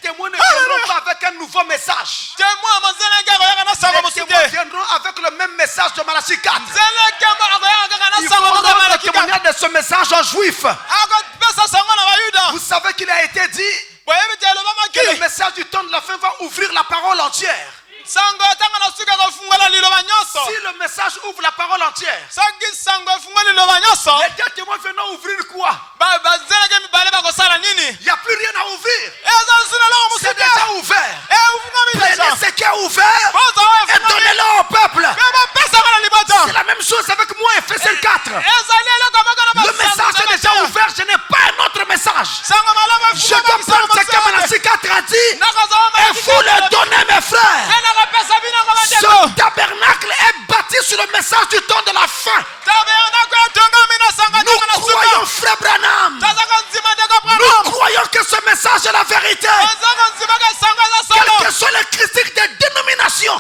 témoins ne viendront pas avec un nouveau message. Les témoins viendront avec le même message de Malachie 4. Ils vont rendre témoignage de ce message en juif. Vous savez qu'il a été dit que le message du temps de la fin va ouvrir la parole entière. Si le message ouvre la parole entière, les deux témoins viendront ouvrir quoi? Il n'y a plus rien à ouvrir. C'est déjà ouvert. Prenez ce qui est ouvert et donnez-le au peuple. C'est la même chose avec moi, Ephésiens 4. Le message est déjà ouvert, je n'ai pas un autre message. Je dois prendre ce que Malachie 4 a dit et vous le donnez, mes frères. Ce tabernacle est bâti sur le message du temps de la fin. Nous croyons, frère Branham. Nous croyons que ce message est la vérité. Quelles que soient les critiques des dénominations.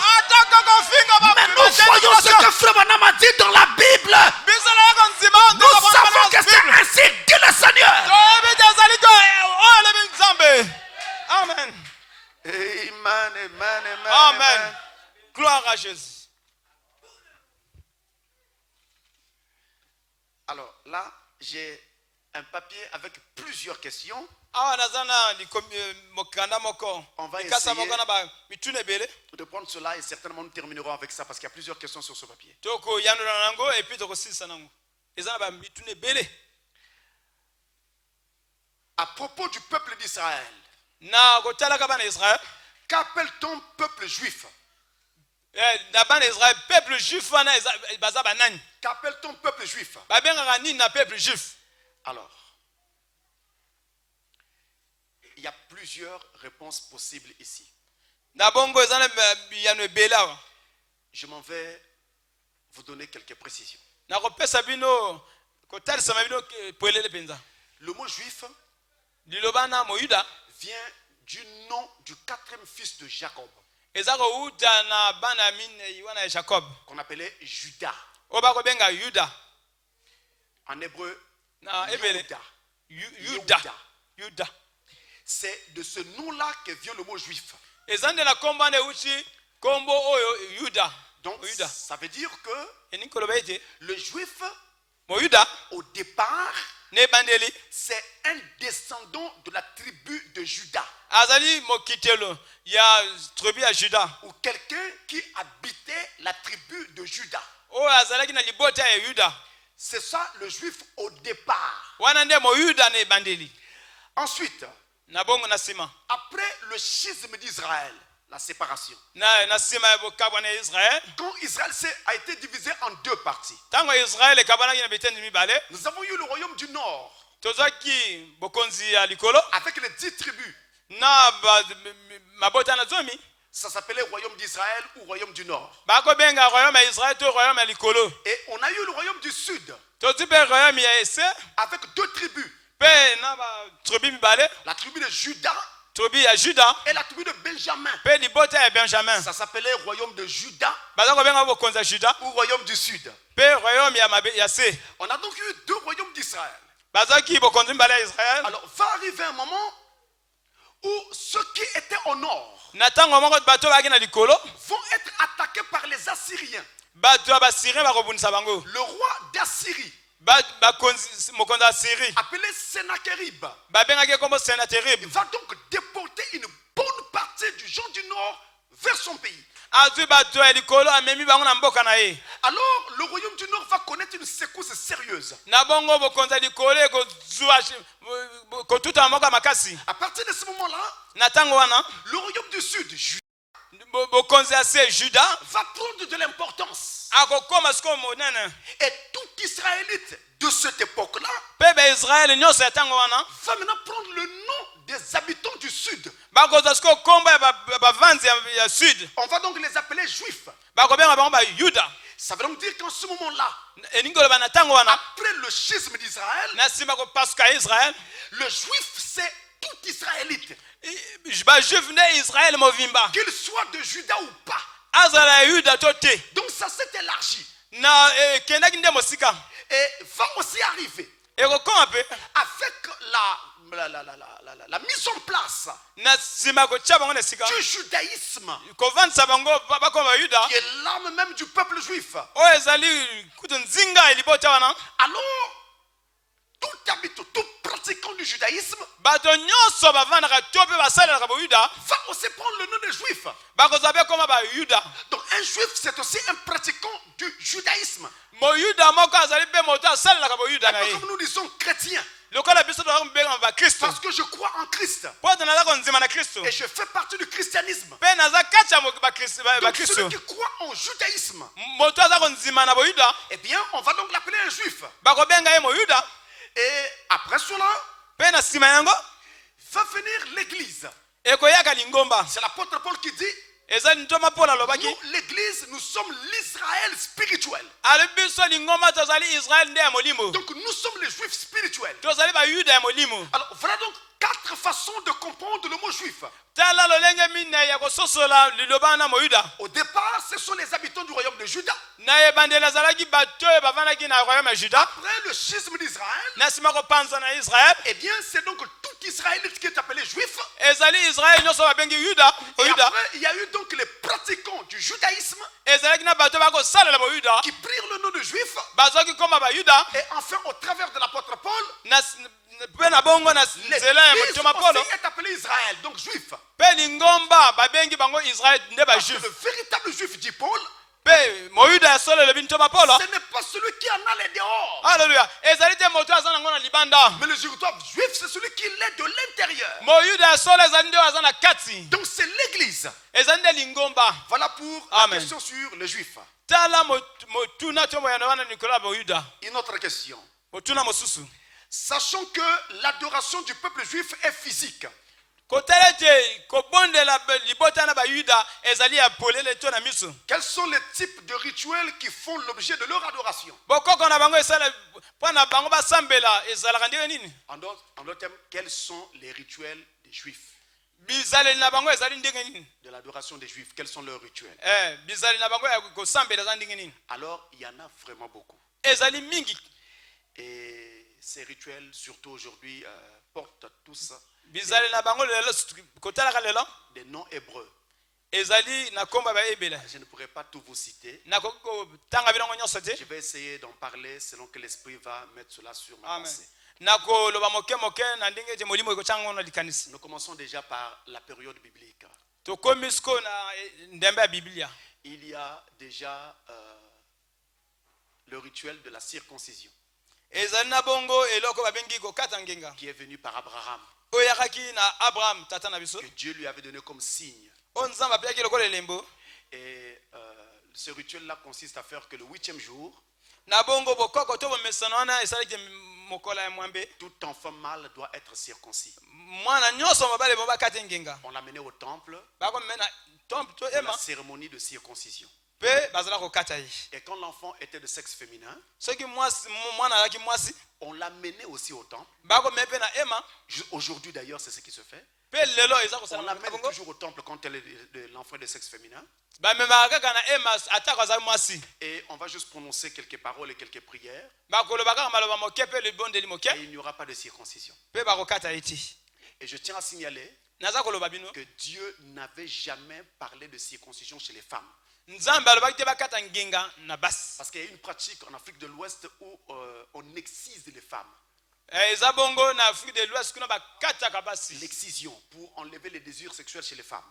Mais nous voyons ce que frère Branham a dit dans la Bible. Nous savons que c'est ainsi dit le Seigneur.
Amen.
Amen, amen, amen.
Amen. Gloire à Jésus.
Alors là, j'ai un papier avec plusieurs questions. On va essayer de prendre cela et certainement nous terminerons avec ça parce qu'il y a plusieurs questions sur ce papier. À propos du peuple d'Israël, qu'appelle-t-on peuple juif? Qu'appelle-t-on peuple juif? Alors, il y a plusieurs réponses possibles ici. Je m'en vais vous donner quelques précisions. Le mot juif vient du nom du quatrième fils de Jacob, qu'on appelait Judas. En hébreu, Yuda. C'est de ce nom-là que vient le mot juif. Donc, ça veut dire que le juif, au départ, c'est un descendant de la tribu de Juda. Ou quelqu'un qui habitait la tribu de Juda. C'est ça le juif au départ. Ensuite, après le schisme d'Israël, la séparation, quand Israël a été divisé en deux parties, nous avons eu le royaume du Nord avec les 10 tribus. Ça s'appelait royaume d'Israël ou royaume du Nord. Et on a eu le royaume du Sud avec deux tribus. La tribu de Juda
tribu ya Juda
et la tribu de Benjamin.
pe libota ya Benjamin.
Ça s'appelait royaume de Juda
Bazako benga bokonzi ya Juda
ou royaume du sud.
pe royaume ya se.
On a donc eu deux royaumes d'Israël.
Bazaki bokonzi mbala ya Israël.
Alors va arriver un moment où ceux qui étaient au nord
Natango moko bato baki na likolo
vont être attaqués par les Assyriens.
bato ba Syrien bakobunisa bango.
Le roi d'Assyrie,
Bakonzi mokonzi ya Syrie
appelé Sennacherib,
babengaki kombo Sennacherib.
va donc déporter une bonne partie du gens du nord vers son pays.
Azui bato ya likolo amemi bango na mboka na ye.
Alors le royaume du nord va connaître une secousse sérieuse.
Na bongo bokonzi ya likolo ekozwa kotuta mboka makasi.
À partir de ce moment-là,
Na tango wana
le royaume du sud,
bokonzi ya se Juda
va prendre de l'importance.
akokoma siko monene.
Et tout Israélite de cette époque-là
Pe ba Israël nyonso ya tango wana
va maintenant prendre le nom des habitants du sud.
bakozwa siko kombo ya bavanzi ya sud.
On va donc les appeler juifs.
Bakobenga bango ba Yuda.
Ça veut donc dire qu'en ce moment-là,
Eningi oloba na tango wana
après le schisme d'Israël,
na nsima kopasuka Israël
le juif c'est tout Israélite,
bajuif nde Israël mobimba
qu'il soit de Juda ou pas.
azala ya Yuda to te.
Donc ça s'est élargi.
Na kendaki nde mosika
Et va aussi arriver
ekokoma pe
avec la mise en place
na nsima kotia bango na esika
du judaïsme,
kovandisa bango bakoma bayuda
qui est l'âme même du peuple juif.
oyo ezali kutu nzinga ya libota wana.
Alors, tout habitant, tout pratiquant du judaïsme
bato nyonso bavandaka to mpe basalelaka boyuda
va aussi prendre le nom de juif.
bakozwa mpe koma bayuda.
Donc un juif c'est aussi un pratiquant du judaïsme.
moyuda moko azali mpe moto asalelaka boyuda na
Un peu
ye
comme nous disons chrétiens.
lokola biso toza kobenga bakristo
Parce que je crois en Christ.
mpo to naza konzima na kristo
Et je fais partie du christianisme.
mpe naza kati ya
Donc
bakristo.
celui qui croit en judaïsme,
moto aza konzima na boyuda
eh bien on va donc l'appeler un juif.
bakobenga ye moyuda.
Et après cela,
mpe na nsima yango
va venir l'église.
ekoyaka lingomba.
C'est l'apôtre Paul qui dit,
eza ntoma Paul alobaki
nous l'église, nous sommes l'Israël spirituel.
alobi biso lingomba tozali Israel nde ya molimo
Donc nous sommes les juifs spirituels.
tozali bayuda ya molimo.
Alors voilà donc 4 façons de comprendre le mot juif.
tala lolenge minei ya kososola liloba na moyuda.
Au départ, ce sont les habitants du royaume de Juda.
na ebandeli azalaki bato oyo bavandaki na royaume ya Juda.
Après le schisme d'Israël,
na nsima kopanza na Israel
eh bien c'est donc tout Israélite qui est appelé juif.
ezali Israel nyonso babengi yuda
Et
oyuda.
après, il y a eu donc les pratiquants du judaïsme
ezalaki na bato bakosalela boyuda
qui prirent le nom de juif.
bazwaki koma bayuda.
Et enfin, au travers de l'apôtre Paul,
mpe na bongo na nzela ya
l'église
motema polo
aussi est appelée Israël, donc juif.
mpe lingomba babengi bango Israel nde
Parce que
bajuif.
le véritable juif, dit Paul,
mpe moyuda ya solo elobi ntoma polo.
ce n'est pas celui qui en a les dehors.
Alléluia. ezali te moto aza nango na libanda.
Mais le véritable juif, c'est celui qui l'est de l'intérieur.
moyuda ya solo ezali nde oyo aza na kati.
Donc c'est l'église.
ezali nde lingomba.
Voilà pour
Amen.
la question sur les juifs.
tala motuna to moyano wana likolo ya boyuda.
Une autre question.
motuna mosusu
Sachant que l'adoration du peuple juif est physique,
kotala ete kobondela libota na bayuda ezali ya polele to na miso.
quels sont les types de rituels qui font l'objet de leur adoration?
bokoko na bango esala mpo na bango basambela ezalaka ndenge nini.
En d'autres termes, quels sont les rituels des juifs?
bizaleli na bango ezali ndenge nini.
De l'adoration des juifs, quels sont leurs rituels?
bizaleli na bango ya kosambela eza ndenge nini.
Alors, il y en a vraiment beaucoup.
ezali mingi.
Et ces rituels, surtout aujourd'hui, portent tous
bizaleli na bango lelo kotalaka lelo
des noms hébreux.
ezali na komba bayebela.
Je ne pourrai pas tout vous citer.
nakoki kotanga bilongo nyonso te.
Je vais essayer d'en parler selon que l'Esprit va mettre cela sur ma
Amen.
pensée.
nakoloba moke moke na ndenge ete molimo ekotanga ngo na likanisi.
Nous commençons déjà par la période biblique.
tokomi siko na ndembe ya biblia.
Il y a déjà le rituel de la circoncision
ezali na bongo eloko babengi kokata ngenga
qui est venu par Abraham,
oyo yakaki na Abraham tata na biso
que Dieu lui avait donné comme signe.
oyo nzambe apeyaki lokola elembo.
Et ce rituel-là consiste à faire que le 8e jour,
na bongo bokoko to bomesano wana esalaki mokola ya mwambe.
tout enfant mâle doit être circoncis.
mwana nyonso mobali mo bakate ngenga.
On l'amenait au temple
bakomena temple to
pour la
ema
cérémonie de circoncision.
mpe bazala kokata ye.
Et quand l'enfant était de sexe féminin,
soki mwana azalaki mwasi
on l'amenait aussi au temple.
bakomea mpe na ema.
Aujourd'hui d'ailleurs, c'est ce qui se fait. On l'amène toujours au temple quand elle est l'enfant de sexe féminin. Et on va juste prononcer quelques paroles et quelques prières. Et il n'y aura pas de circoncision. Et je tiens à signaler que Dieu n'avait jamais parlé de circoncision chez les femmes. Parce qu'il y a une pratique en Afrique de l'Ouest où on excise les femmes. L'excision pour enlever les désirs sexuels chez les femmes.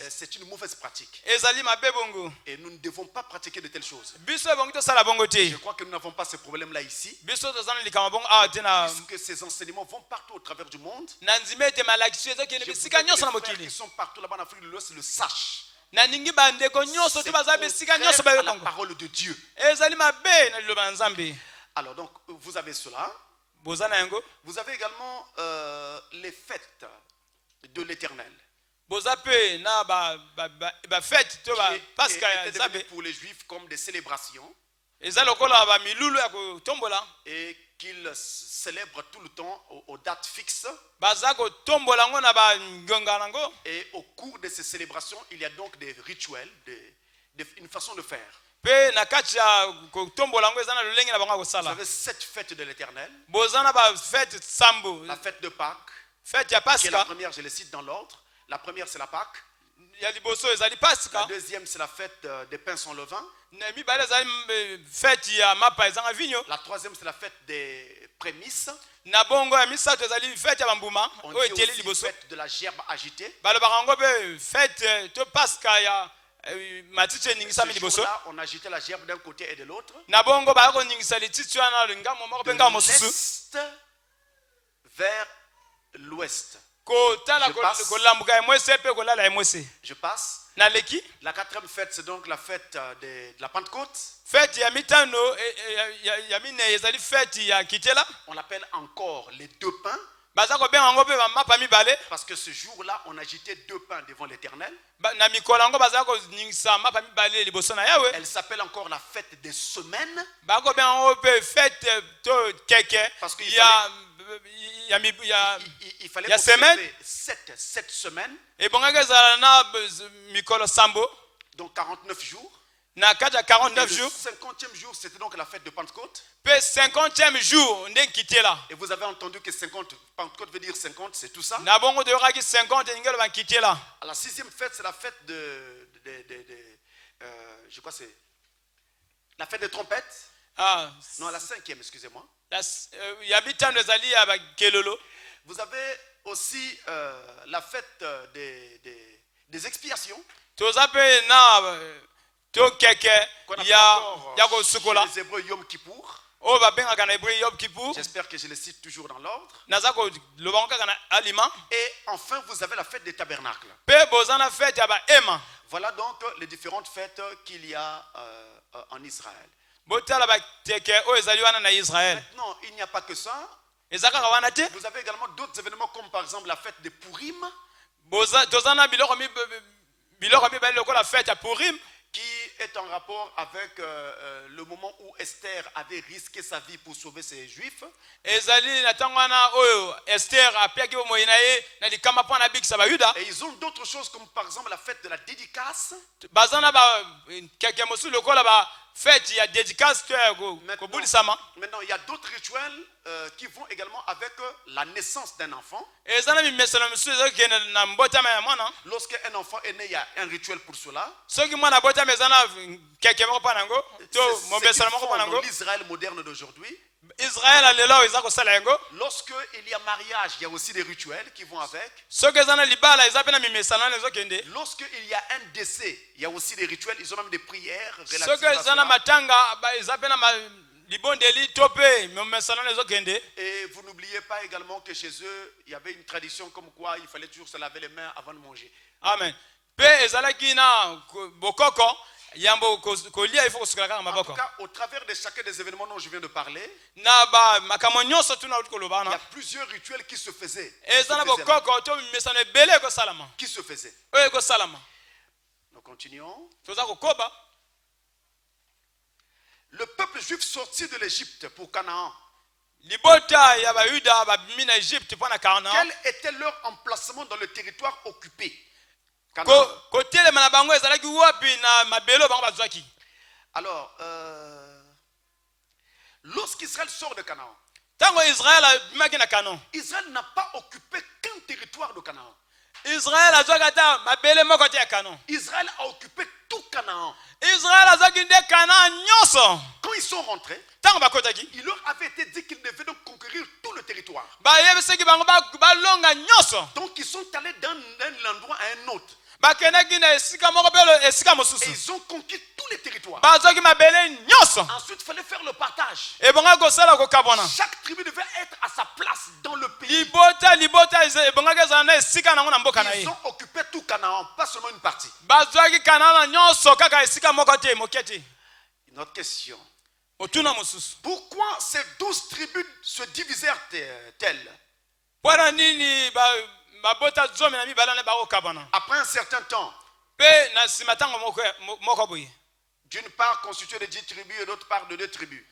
C'est une mauvaise pratique. Et nous ne devons pas pratiquer de telles choses. Je crois que nous n'avons pas ce problème-là ici. Puisque ces enseignements vont partout au travers du monde. Je veux que les frères qui sont partout là-bas en Afrique de l'Ouest le sachent. C'est la parole de Dieu. Alors donc vous avez cela. Vous avez également les fêtes de l'Éternel. Qui étaient devenues pour les Juifs comme des célébrations. Et qu'ils célèbrent tout le temps aux dates fixes. Et au cours de ces célébrations, il y a donc des rituels, une façon de faire. Vous avez 7 fêtes de l'Éternel. La fête de Pâques, qui est la première, je les cite dans l'ordre. La première, c'est la Pâques. La deuxième, c'est la fête des pains sans levain. La troisième, c'est la fête des prémices. On dit aussi fête de la gerbe agitée. Ce jour-là, on agitait la gerbe d'un côté et de l'autre. De l'est vers l'ouest. Je passe. La quatrième fête, c'est donc la fête de la Pentecôte. On l'appelle encore les 2 pains. Parce que ce jour-là, on agitait 2 pains devant l'Éternel. Elle s'appelle encore la fête des semaines. Parce qu'il fallait observer 7 semaines. Donc 49 jours. Le 50e jour, c'était donc la fête de Pentecôte. Et vous avez entendu que 50, Pentecôte veut dire 50, c'est tout ça. La 6e fête, c'est la fête je crois que c'est la fête des trompettes. Non, la 5e, excusez-moi. Vous avez aussi la fête des expiations. Les Hébreux Yom Kippour. J'espère que je les cite toujours dans l'ordre. Et enfin, vous avez la fête des tabernacles. Voilà donc les différentes fêtes qu'il y a en Israël. Maintenant, il n'y a pas que ça. Vous avez également d'autres événements comme par exemple la fête de Purim. Qui est en rapport avec le moment où Esther avait risqué sa vie pour sauver ses Juifs. Et ils ont d'autres choses comme par exemple la fête de la dédicace. Maintenant, il y a d'autres rituels qui vont également avec la naissance d'un enfant. Lorsqu'un enfant est né, il y a un rituel pour cela. C'est l'Israël moderne d'aujourd'hui. Lorsqu'il y a mariage, il y a aussi des rituels qui vont avec. Lorsqu'il y a un décès, il y a aussi des rituels. Ils ont même des prières relatives à cela. Et vous n'oubliez pas également que chez eux, il y avait une tradition comme quoi il fallait toujours se laver les mains avant de manger. Amen. En tout cas, au travers de chacun des événements dont je viens de parler, il y a plusieurs rituels qui se faisaient. Nous continuons. Le peuple juif sorti de l'Égypte pour Canaan Quel était leur emplacement dans le territoire occupé? Alors, lorsqu'Israël sort de Canaan, Israël n'a pas occupé qu'un territoire de Canaan. Israël a occupé tout Canaan. Quand ils sont rentrés, il leur avait été dit qu'ils devaient donc conquérir tout le territoire. Donc ils sont allés d'un endroit à un autre. Et ils ont conquis tous les territoires. Ensuite, il fallait faire le partage. Chaque tribu devait être à sa place dans le pays. Ils ont occupé tout Canaan, pas seulement une partie. Une autre question. Pourquoi ces 12 tribus se divisèrent-elles? Après un certain temps, d'une part constituée de 10 tribus et d'autre part de 2 tribus.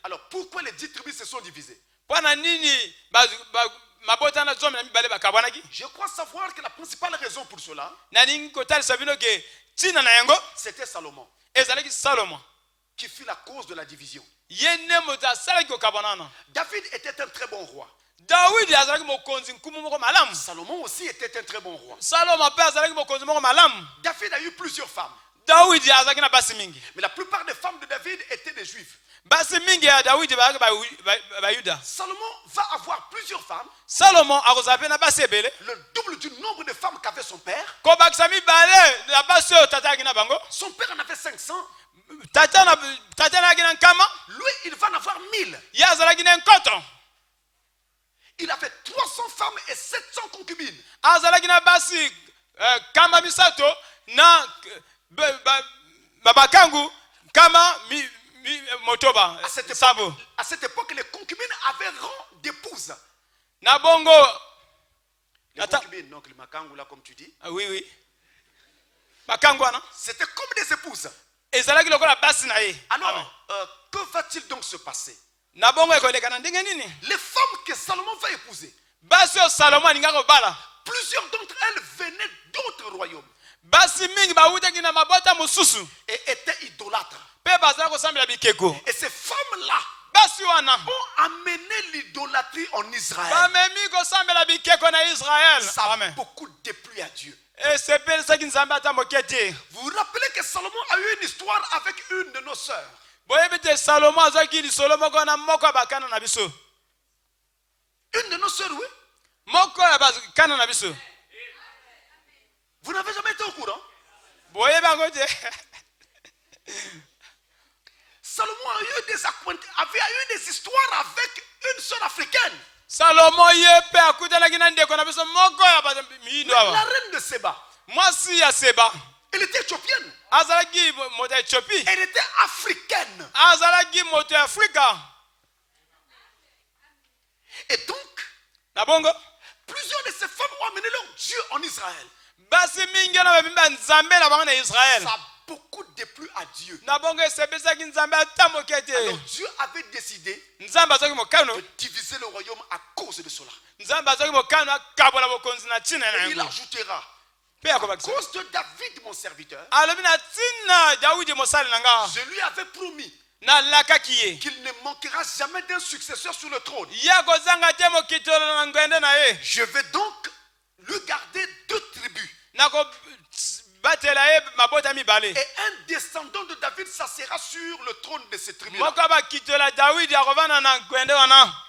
Alors pourquoi les 10 tribus se sont divisées? Je crois savoir que la principale raison pour cela, c'était Salomon, qui fut la cause de la division. David était un très bon roi. Salomon aussi était un très bon roi. David a eu plusieurs femmes. Mais la plupart des femmes de David étaient des juifs. Salomon va avoir plusieurs femmes, le double du nombre de femmes qu'avait son père. Son père en avait 500. Lui, il va en avoir 1000. Il avait 300 femmes et 700 concubines. À cette époque, les concubines avaient rang d'épouses. Les concubines, donc les makangu là, comme tu dis.
Oui, oui.
C'était comme des épouses. Alors, que va-t-il donc se passer? Les femmes que Salomon va épouser, plusieurs d'entre elles venaient d'autres royaumes et étaient idolâtres. Et ces femmes-là ont amené l'idolâtrie en Israël. Ça a beaucoup déplu à Dieu. Vous vous rappelez que Salomon a eu une histoire avec une de nos sœurs. Une de nos sœurs, oui. Vous n'avez jamais été au courant? Salomon avait eu des histoires avec une sœur africaine. La reine de Séba. Elle était éthiopienne. Elle était africaine. Et donc, plusieurs de ces femmes ont amené leur Dieu en Israël. Ça a beaucoup déplu à Dieu. Alors Dieu avait décidé de diviser le royaume à cause de cela. Et il ajoutera, à cause de David mon serviteur, je lui avais promis qu'il ne manquera jamais d'un successeur sur le trône. Je vais donc lui garder 2 tribus. Et un descendant de David s'assiera sur le trône de ces tribus-là.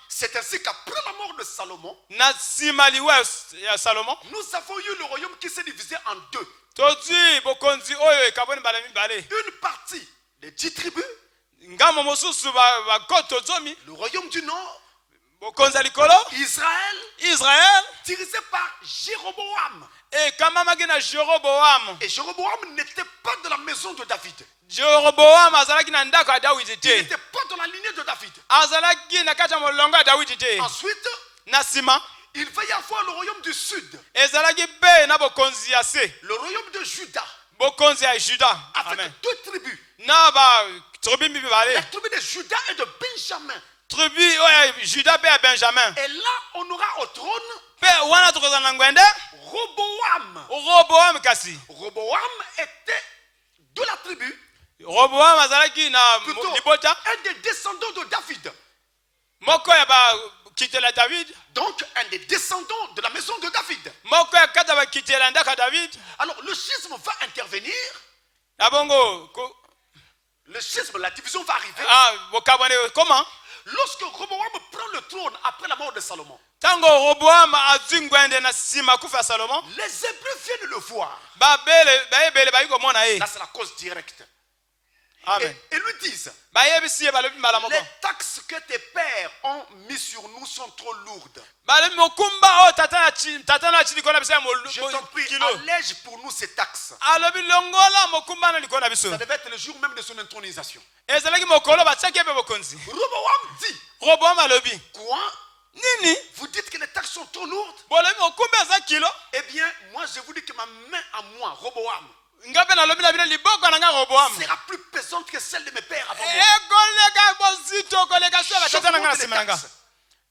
C'est ainsi qu'après la mort de Salomon, nous avons eu le royaume qui s'est divisé en 2. Une partie des 10 tribus, le royaume du nord, Israël, dirigé par Jéroboam. Et Jéroboam n'était pas de la maison de David. Il n'était pas dans la lignée de David. Ensuite, il va y avoir le royaume du sud. Le royaume de Juda. Avec 2 tribus. La tribu de Judas et de Benjamin.
Judas et Benjamin.
Et là, on aura au trône Roboam. Roboam était de la tribu. Plutôt un des descendants de David. Donc un des descendants de la maison de David. Alors le schisme va intervenir. Le schisme, la division va arriver.
Comment?
Lorsque Roboam prend le trône après la mort de Salomon. Les Hébreux viennent le voir. Là c'est la cause directe. Et lui disent, les taxes que tes pères ont mis sur nous sont trop lourdes. Je t'en prie, allège pour nous ces taxes. Ça devait être le jour même de son intronisation. Roboam dit, quoi? Vous dites que les taxes sont trop lourdes? Eh bien, moi je vous dis que ma main à moi, Roboam, sera plus pesante que celle de mes pères avant moi.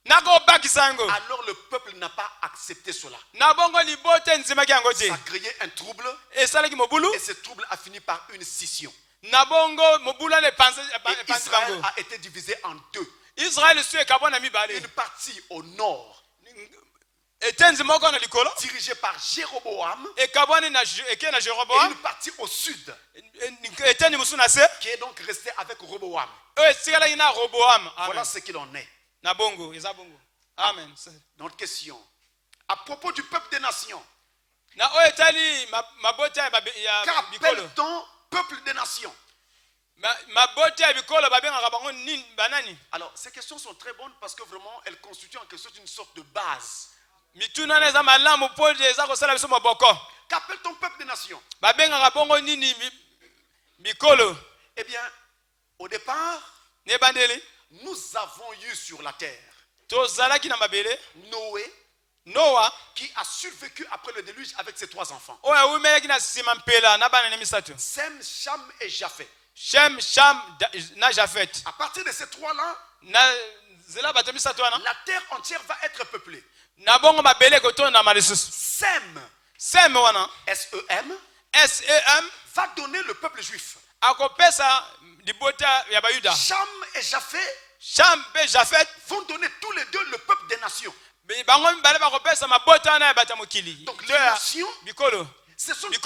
Alors le peuple n'a pas accepté cela. Ça a créé un trouble. Et ce trouble a fini par une scission. Et Israël a été divisé en deux. Une partie au nord, dirigée par Jéroboam, et une partie au sud, qui est donc restée avec Roboam. Voilà ce qu'il en est.
Amen.
Notre question. À propos du peuple des nations. Qu'appelle-t-on peuple des nations? Alors, ces questions sont très bonnes parce que vraiment, elles constituent en quelque sorte une sorte de base. Qu'appelle-t-on peuple des nations? Eh bien, au départ, nous avons eu sur la terre Noé, qui a survécu après le déluge avec ses 3 enfants. Sem, Cham et Japhet. À partir de ces 3-là, la terre entière va être peuplée. Sem, S-E-M, va donner le peuple juif. Cham et Japhet vont donner tous les deux le peuple des nations. Donc les nations, ce sont les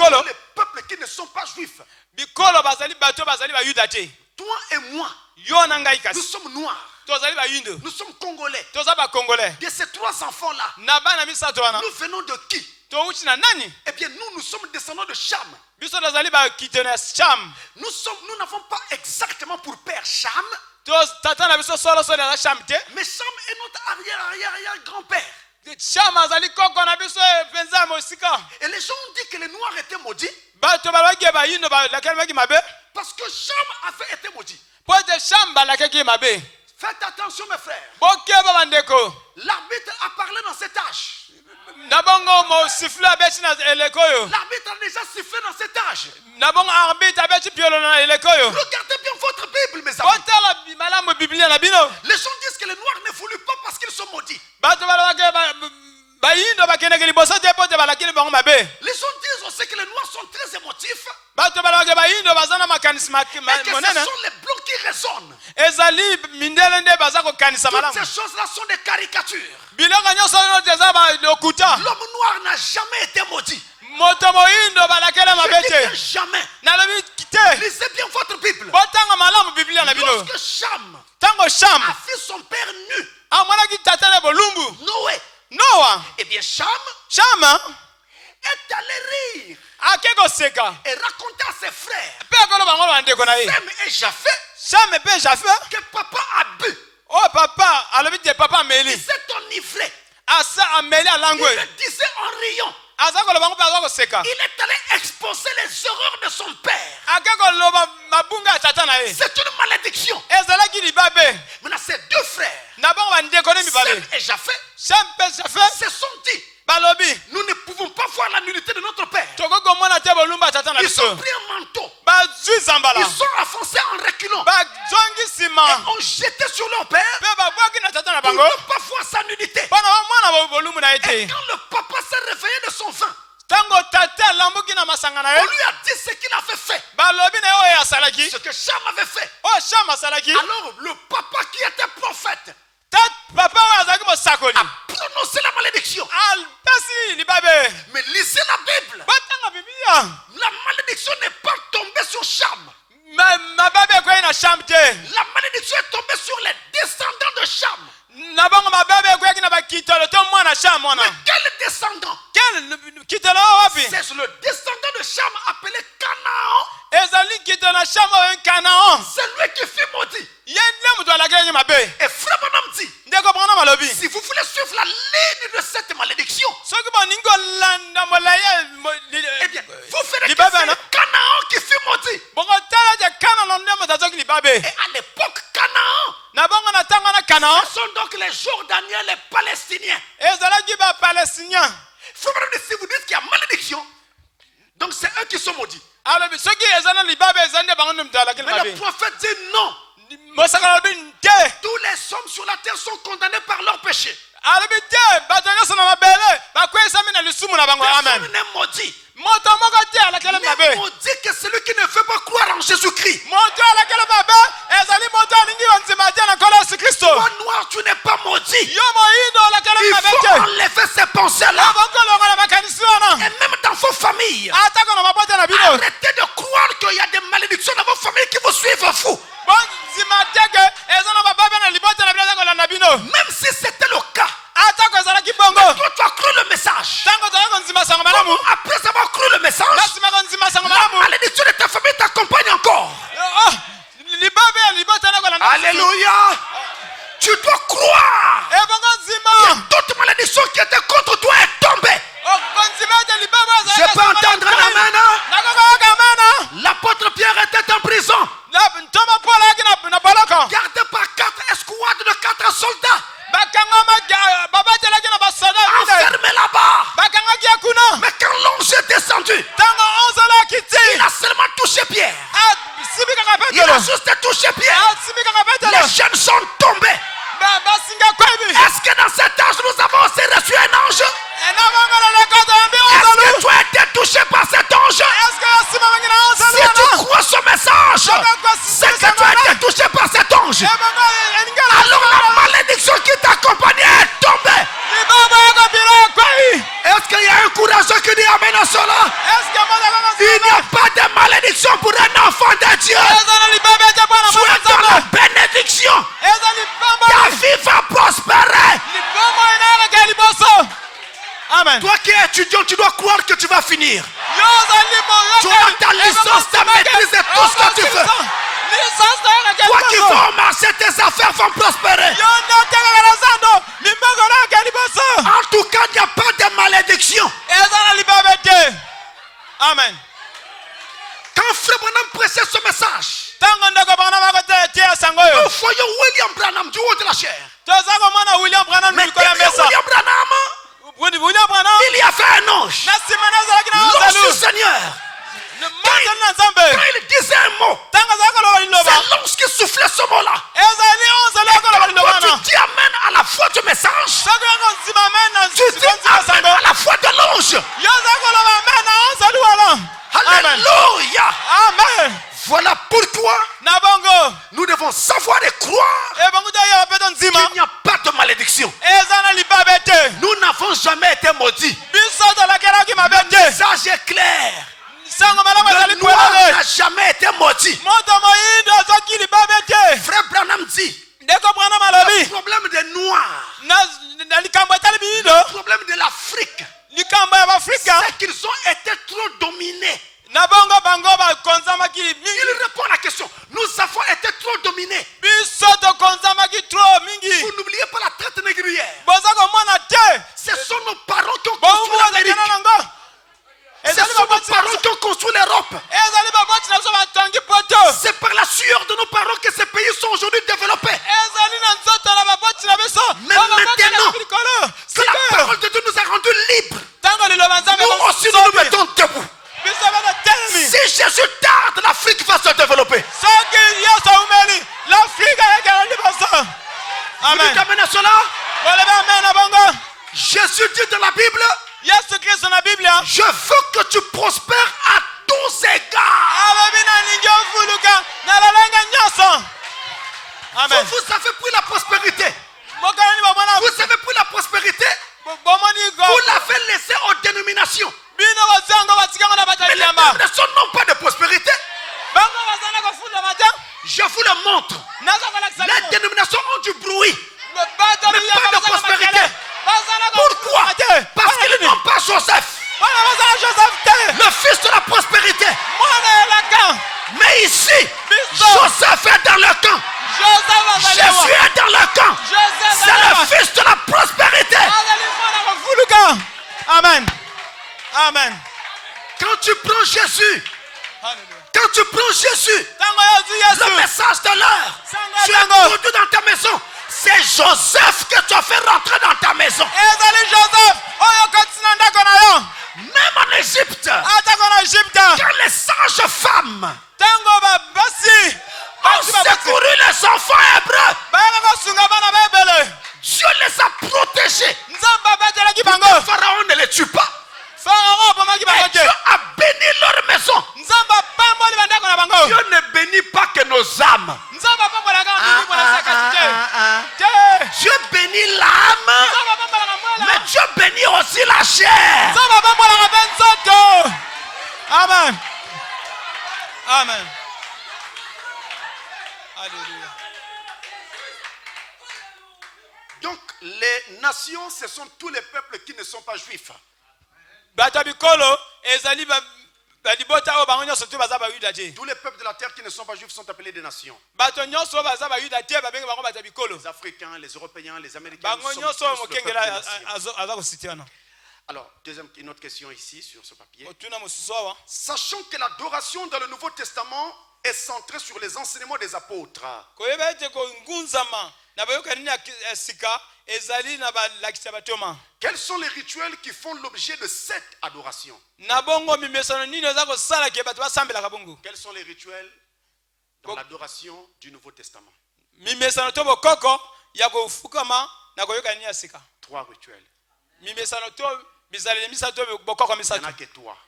peuples qui ne sont pas juifs. Toi et moi, nous sommes noirs. Nous sommes congolais. De ces 3 enfants-là, nous venons de qui? Eh bien, nous sommes descendants de Cham. Nous n'avons pas exactement pour père Cham. Mais Cham est notre arrière-grand-père. Et les gens ont dit que les Noirs étaient maudits. Parce que Cham avait été maudit. Faites attention mes frères. L'arbitre a parlé dans cet âge. L'arbitre a déjà sifflé dans cet âge. Regardez bien votre Bible, mes amis. Les gens disent que les Noirs ne voulaient pas parce qu'ils sont maudits. Les gens disent aussi que les Noirs sont très émotifs. Et que ce sont les blancs qui raisonnent. Toutes ces choses-là sont des caricatures. L'homme noir n'a jamais été maudit. Jamais. Lisez bien votre Bible. Lorsque Cham a vu son père nu, Noé, et bien Cham est allé rire et raconter à ses frères, Sem et Japhet, que papa a bu. Il s'est enivré. Il le disait en riant. Il est allé exposer les horreurs de son père. C'est une malédiction. Maintenant, ces 2 frères, Sem et Japhet, se sont dit, nous ne pouvons pas voir la nudité de notre père. Ils ont pris un manteau. Ils sont avancés en reculant. Et ont jeté sur leur père pour ne pas voir sa nudité. Et quand le papa s'est réveillé de son vin, on lui a dit ce qu'il avait fait. Ce que Cham avait fait. Alors le papa qui était prophète a prononcé la malédiction. Mais lisez la Bible. La malédiction n'est pas tombée sur Cham. La malédiction est tombée sur les descendants de Cham. Mais quel descendant? C'est le descendant de Cham appelé Canaan. C'est lui qui fut maudit. Et Frère Branham dit, si vous voulez suivre la ligne de cette malédiction, eh bien, vous verrez que c'est Canaan qui fut maudit. Et à l'époque, Canaan, ce sont donc les Jordaniens, les Palestiniens. Frère Branham dit, si vous dites qu'il y a malédiction, donc c'est eux qui sont maudits. Mais le prophète dit non. Tous les hommes sur la terre sont condamnés par leur péché. Personne n'est maudit. Mais maudit que celui qui ne veut pas croire en Jésus-Christ. Toi noir, tu n'es pas maudit. Il faut enlever ces pensées-là. Et même dans vos familles, arrêtez de croire qu'il y a des malédictions dans vos familles qui vous suivent fou. Même si c'était le cas, mais toi tu as cru le message. Après avoir cru le message, la malédiction de ta famille t'accompagne encore. Alléluia. Tu dois croire. Toute malédiction qui était contre toi est tombée. Je peux entendre un amen. L'apôtre Pierre était en prison, gardé par 4 escouades de 4 soldats, enfermé là-bas. Mais quand l'ange est descendu, il a seulement touché Pierre. Il a juste touché Pierre. Les chaînes sont tombées. Est-ce que dans cet âge nous avons aussi reçu un ange? Est-ce que tu as été touché par cet ange? Si tu crois ce message, c'est que tu as été touché par cet ange. Alors la malédiction qui t'accompagnait est tombée. Est-ce qu'il y a un courageux qui dit amen à cela? Il n'y a pas de malédiction pour un enfant de Dieu. Tu es dans la bénédiction. Ta vie va prospérer. Amen. Toi qui es étudiant, tu dois croire que tu vas finir. Tu as ta licence, ta maîtrise et tout ce que tu veux. Toi qui vas au marché, tes affaires vont prospérer. En tout cas, il n'y a pas de malédiction.
Amen.
Quand Frère Branham prêchait ce message, nous voyons William Branham du haut de la chair. Mais William Branham, il y a fait un ange. L'ange du Seigneur. Quand il disait un mot, c'est l'ange qui soufflait ce mot-là. Quand tu dis amen à la foi du message, tu dis amen à la foi de l'ange. Alléluia. Amen. Voilà pourquoi nous devons savoir et croire qu'il n'y a pas de malédiction. Nous n'avons jamais été maudits. Le message est clair. Le noir n'a jamais été maudit. Frère Branham dit, le problème des noirs, le problème de l'Afrique, c'est qu'ils ont été trop dominés. Il répond à la question. Nous avons été trop dominés. Vous n'oubliez pas la traite négrière. Ce sont nos parents qui ont construit l'Amérique. Ce sont nos parents qui ont construit l'Europe. C'est par la sueur de nos parents que ces pays sont aujourd'hui développés. Mais maintenant que la parole de Dieu nous a rendus libres, nous aussi nous nous mettons debout. Si Jésus tarde, l'Afrique l'Afrique va se développer. Amen. Vous dites amen à cela? Jésus dit dans la Bible, je veux que tu prospères à tous égards. Amen. Vous avez pris la prospérité. Vous avez pris la prospérité. Vous l'avez laissé aux dénominations. Mais les dénominations n'ont pas de prospérité. Je vous le montre. Les dénominations ont du bruit, mais pas de prospérité. Pourquoi? Parce qu'ils n'ont pas Joseph, le fils de la prospérité. Mais ici, Joseph est dans le camp. Jésus est dans le camp. C'est le fils de la prospérité.
Amen. Amen.
Quand tu prends Jésus, le message de l'heure, tu es introduit dans ta maison. C'est Joseph que tu as fait rentrer dans ta maison. Même en Égypte, quand les sages femmes ont secouru les enfants hébreux, Dieu les a protégés. Le Pharaon ne les tue pas. Et Dieu a béni leur maison. Dieu ne bénit pas que nos âmes. Dieu bénit l'âme, mais Dieu bénit aussi la chair.
Amen. Amen. Alléluia.
Donc les nations, ce sont tous les peuples qui ne sont pas juifs.
Tous les
peuples de la terre qui ne sont pas juifs sont appelés des nations. Les Africains, les Européens, les Américains sont tous le peuple des nations. Alors, une autre question ici sur ce papier. Sachant que l'adoration dans le Nouveau Testament est centrée sur les enseignements des apôtres. Quels sont les rituels qui font l'objet de cette adoration? Quels sont les rituels dans l'adoration du Nouveau Testament? 3 rituels. Il n'y en a que 3.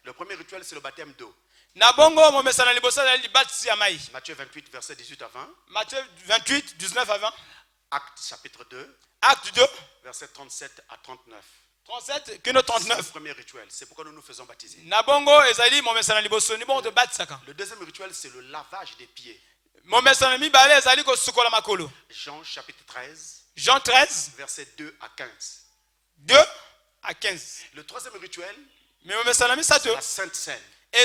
Le premier rituel, c'est le baptême d'eau. Matthieu 28, verset 18 à 20.
Matthieu 28, 19 à 20.
Acte chapitre 2.
Acte 2.
Verset 37 à 39.
37, que 39.
C'est le premier rituel. C'est pourquoi nous nous faisons baptiser.
Le
deuxième rituel, c'est le lavage des pieds. Jean chapitre 13.
Jean 13.
Verset 2 à 15.
2 à 15.
Le troisième rituel, c'est la Sainte Seine. On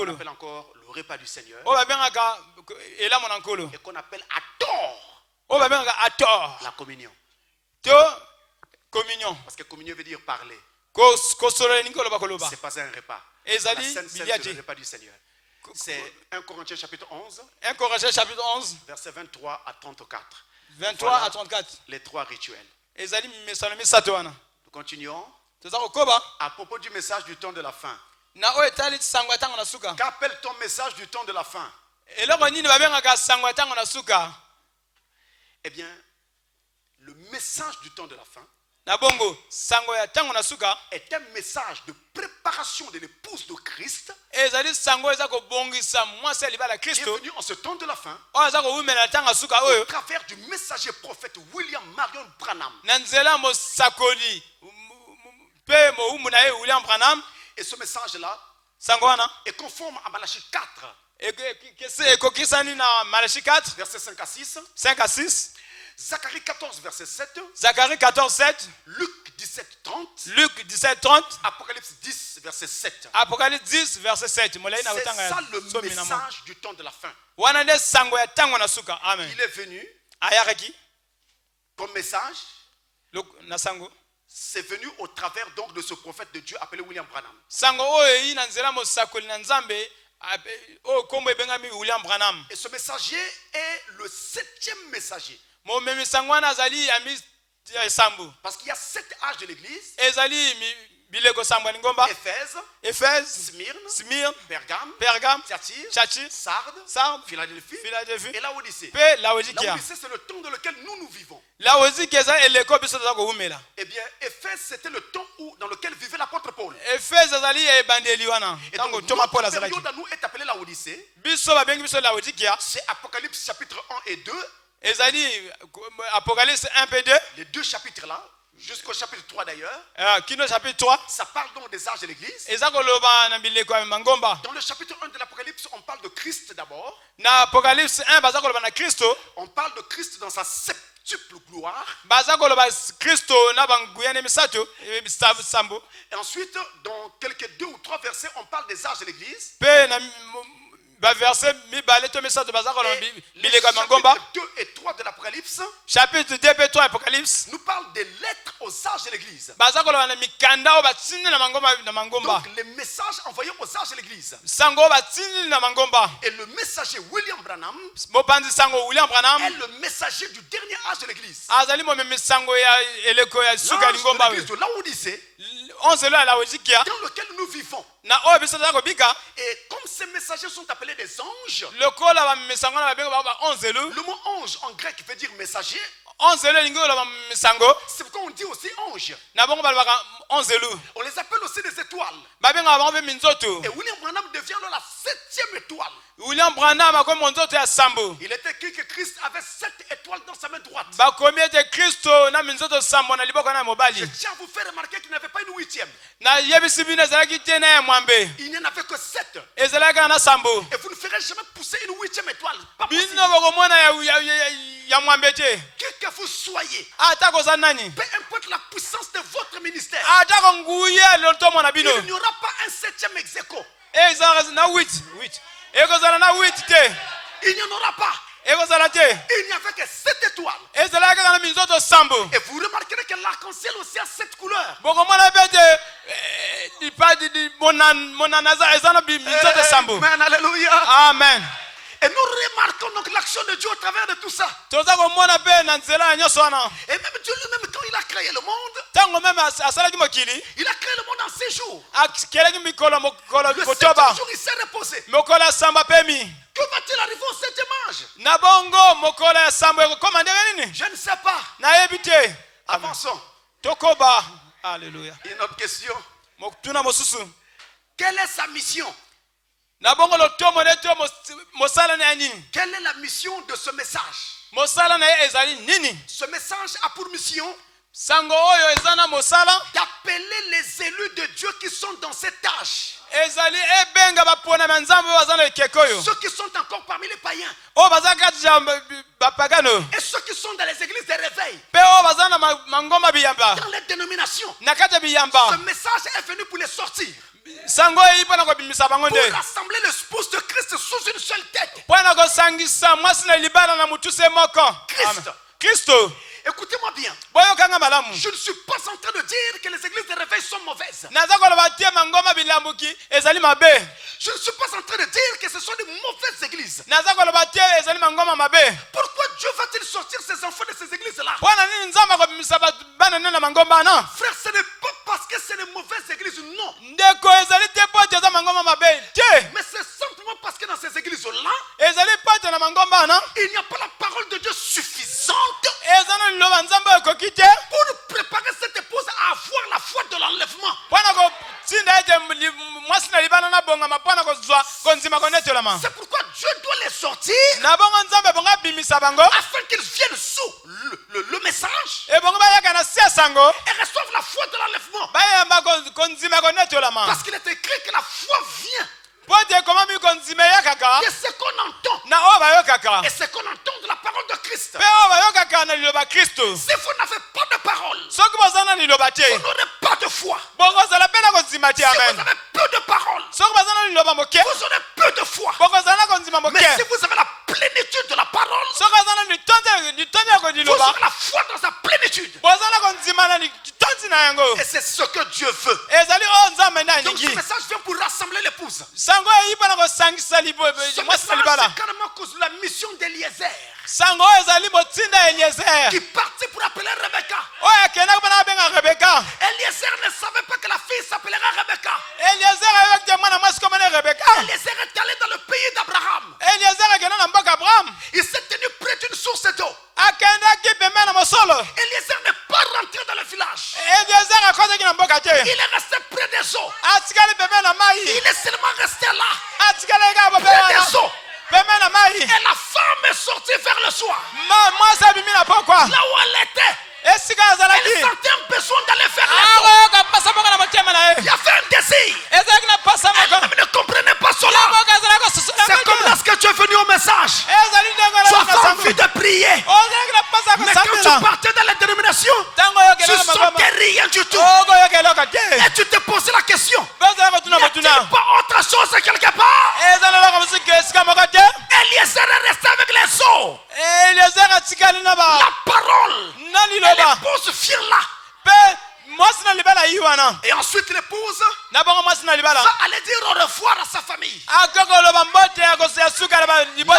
appelle encore le repas du Seigneur. Et qu'on appelle à tort la communion. Parce que communion veut dire parler. C'est pas un repas. La Sainte Seine, c'est le repas du Seigneur. C'est 1 Corinthiens chapitre 11.
1 Corinthiens chapitre 11.
Verset 23 à 34.
23 à 34.
Les 3 rituels. Nous continuons. À propos du message du temps de la fin. Qu'appelle ton message du temps de la fin? Eh bien, le message du temps de la fin est un message de préparation de l'épouse de Christ qui est venu en ce temps de la fin au travers du messager prophète William Marion Branham. Et ce message-là est conforme à Malachie 4. Verset 5 à 6. Zacharie 14, verset 7.
Zacharie 14, 7.
Luc 17, 30.
Luc 17, 30.
Apocalypse 10, verset 7.
Apocalypse 10, verset 7.
C'est ça le message du temps de la fin.
Amen.
Il est venu comme message. C'est venu au travers donc de ce prophète de Dieu appelé William Branham. Et ce messager est le 7e messager. Parce qu'il y a 7 âges de l'église. Éphèse, Smyrne, Pergame, Thyatire, Sardes, Philadelphie, et Laodicée. Laodicée, c'est le temps dans lequel nous vivons. Eh bien, Éphèse, c'était le temps dans lequel vivait l'apôtre Paul. Et donc, notre période à nous est appelée Laodicée. C'est Apocalypse chapitre 1 et 2.
Apocalypse 1 et 2.
Les deux chapitres là. Jusqu'au chapitre 3 d'ailleurs. Ça parle donc des âges de l'église. Dans le chapitre 1 de l'Apocalypse, on parle de Christ d'abord. On parle de Christ dans sa septuple gloire. Et ensuite, dans quelques 2 ou 3 versets, on parle des âges de l'église.
Verset
les chapitres 2 et 3 de l'Apocalypse,
chapitre 2 et 3 Apocalypse,
nous parle des lettres aux âges de l'église. Donc les messages envoyés aux âges de l'église. Et le messager William Branham est le messager du dernier âge de l'église. L'âge de l'église de Laodicée, dans lequel nous vivons. Et comme ces messagers sont appelés des anges, le mot ange en grec veut dire messager. C'est pourquoi on dit aussi ange. On les appelle aussi des étoiles. Et William Branham devient alors la 7e étoile. Il est écrit que Christ avait 7 étoiles dans sa main droite. Je tiens à vous faire remarquer qu'il n'avait pas une 8e. Il n'y en avait que 7. Et vous ne ferez jamais pousser une 8e étoile. Pas possible. Quel que vous soyez, peu importe la puissance de votre ministère, il n'y aura pas un 7e ex aequo. Il n'y en aura pas. Il n'y avait que 7 étoiles. Et vous remarquerez que l'arc-en-ciel aussi a 7 couleurs. Amen, alléluia.
Amen.
Et nous remarquons donc l'action de Dieu au travers de tout ça. Et même Dieu lui-même, quand il a créé le monde, il a créé le monde en 6 jours. Le 7e jour, il s'est reposé. Que va-t-il arriver au 7e âge? Je ne sais pas. Avançons.
Alléluia.
Une autre question. Quelle est sa mission? Quelle est la mission de ce message? Ce message a pour mission d'appeler les élus de Dieu qui sont dans cette tâche. Ceux qui sont encore parmi les païens. Et ceux qui sont dans les églises de réveil. Dans les dénominations. Ce message est venu pour les sortir. Pour rassembler le spouse de Christ sous une seule tête.
Christ.
Écoutez-moi bien. Je ne suis pas en train de dire que les églises de réveil sont mauvaises. Je ne suis pas en train de dire que ce sont des mauvaises églises. Pourquoi Dieu va-t-il sortir ses enfants de ces églises-là? Frère, ce n'est pas parce que c'est des mauvaises églises, non. Mais c'est simplement parce que dans ces églises-là, il n'y a pas la parole de Dieu suffisante pour préparer cette épouse à avoir la foi de l'enlèvement. C'est pourquoi Dieu doit les sortir afin qu'ils viennent sous le message et reçoivent la foi de l'enlèvement. Parce qu'il est écrit que la foi vient de ce qu'on entend. Et ce qu'on entend de la parole de Christ. Si vous n'avez pas de parole, vous n'aurez pas de foi. Si vous avez peu de parole, vous aurez peu de foi. Mais si vous avez la plénitude de la parole, vous aurez la foi dans sa plénitude. Et c'est ce que Dieu veut. Donc ce message vient pour rassembler l'épouse. Ce message c'est carrément cause de la mission d'Eliezer, qui partit pour appeler Rebecca. Eliezer ne savait pas que la fille Rebecca. Eliezer est allé dans le pays d'Abraham. Il s'est tenu près d'une source d'eau. Eliezer n'est pas rentré dans le village. Il est resté près des eaux. Il est seulement resté là. Près des eaux. Et la femme est sortie vers le soir. Là où elle était. Elle sentait un besoin d'aller faire les eaux. Il y avait un désir. Elle ne comprenait pas cela. C'est comme lorsque tu es venu au message. Tu as envie de prier. Mais quand tu partais dans la dénomination, tu ne sentais rien du tout. Et tu te posais la question. N'y a-t-il pas autre chose quelque part? Eliezer est resté avec les eaux. La parole. Et l'épouse firent là. Et ensuite l'épouse va aller dire au revoir à sa famille. La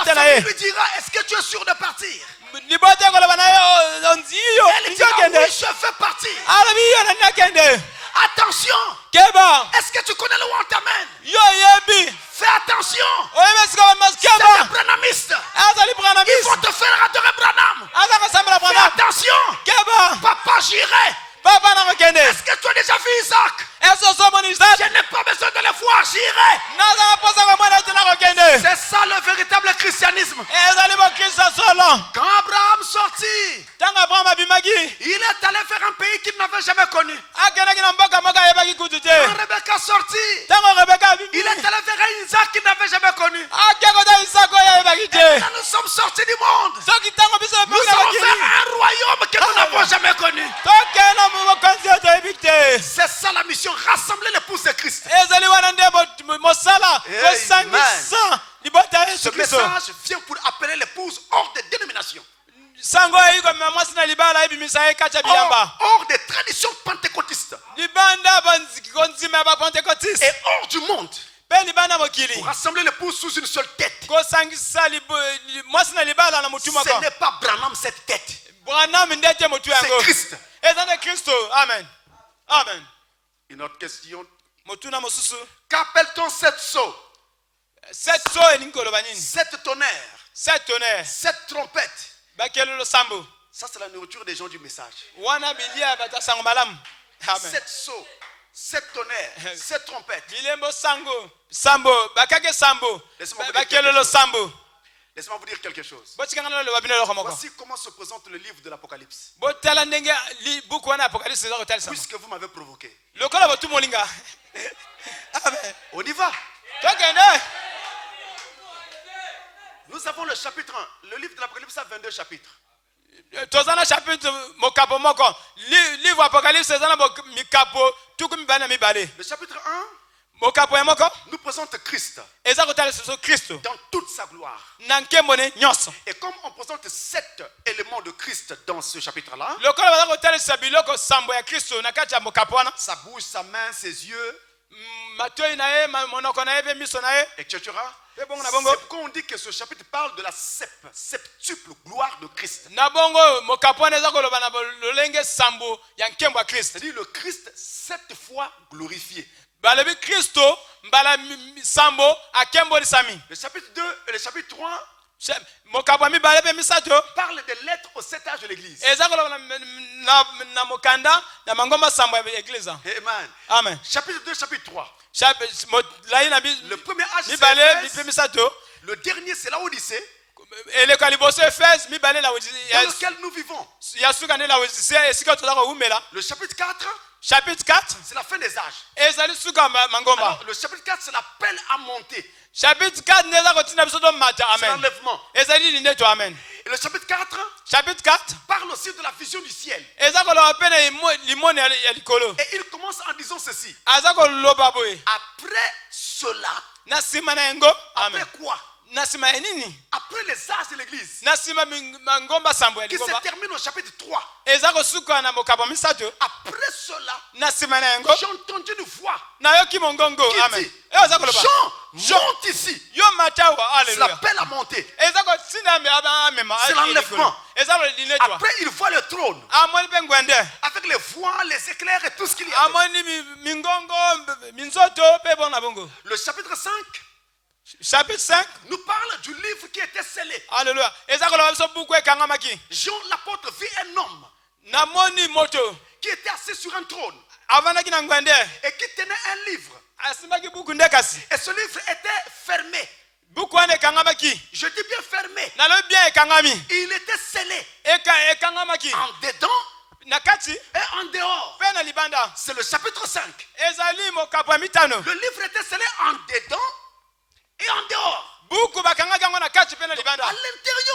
famille lui dira, est-ce que tu es sûr de partir? Elle dira, oui, je fais partir. Attention. Est-ce que tu connais le où on t'amène? Fais attention. C'est des branamistes. Ils vont te faire adorer Branham. Fais attention. Papa, j'irai. Est-ce que tu as déjà vu Isaac? Je n'ai pas besoin de le voir, j'irai. C'est ça le véritable christianisme. Quand Abraham sortit, il est allé vers un pays qu'il n'avait jamais connu. Quand Rebecca sortit, il est allé vers un Isaac qu'il n'avait jamais connu. Et là, nous sommes sortis du monde. Nous avons fait un royaume que nous n'avons jamais connu. C'est ça la mission, rassembler l'épouse de Christ. Ce message vient pour appeler l'épouse hors des dénominations. Hors des traditions pentecôtistes. Et hors du monde. Pour rassembler l'épouse sous une seule tête. Ce n'est pas Branham cette tête. C'est Christ. Amen. Amen. Une autre question. Qu'appelle-t-on cette sceau? Cette tonnerre. Cette trompette. Ça c'est la nourriture des gens du message. Cette sceau. Cette tonnerre. Cette trompette. Laissez-moi vous dire quelque chose. Voici comment se présente le livre de l'Apocalypse. Puisque vous m'avez provoqué. On y va. Nous avons le chapitre 1. Le livre de l'Apocalypse a 22 chapitres. Le chapitre 1 nous présente Christ dans toute sa gloire. Et comme on présente 7 éléments de Christ dans ce chapitre-là, sa bouche, sa main, ses yeux, etc. C'est pourquoi on dit que ce chapitre parle de la septuple gloire de Christ. C'est-à-dire le Christ 7 fois glorifié. Le chapitre 2 et le chapitre 3 parle des lettres au 7 âges de l'église. Amen. Chapitre 2, chapitre 3. Le premier âge c'est Éphèse. Le dernier c'est la Odyssée. Dans lequel nous vivons. Le chapitre 4. C'est la fin des âges. Alors, le chapitre 4 c'est l'appel à monter. Chapitre 4 c'est l'enlèvement. Et le chapitre 4 parle aussi de la vision du ciel. Et il commence en disant ceci. Après cela. Après quoi? Après les âges de l'église qui se termine au chapitre 3. Après cela, j'ai entendu une voix qui dit: Jean, monte ici. C'est l'appel à monter. C'est l'enlèvement. Après, il voit le trône. Avec les voix, les éclairs et tout ce qu'il y a. Le chapitre 5.
Chapitre 5
nous parle du livre qui était scellé.
Alléluia.
Jean l'apôtre vit un homme qui était assis sur un trône et qui tenait un livre. Et ce livre était fermé. Je dis bien fermé. Il était scellé en dedans et en dehors. C'est le chapitre 5. Le livre était scellé en dedans et en dehors. À l'intérieur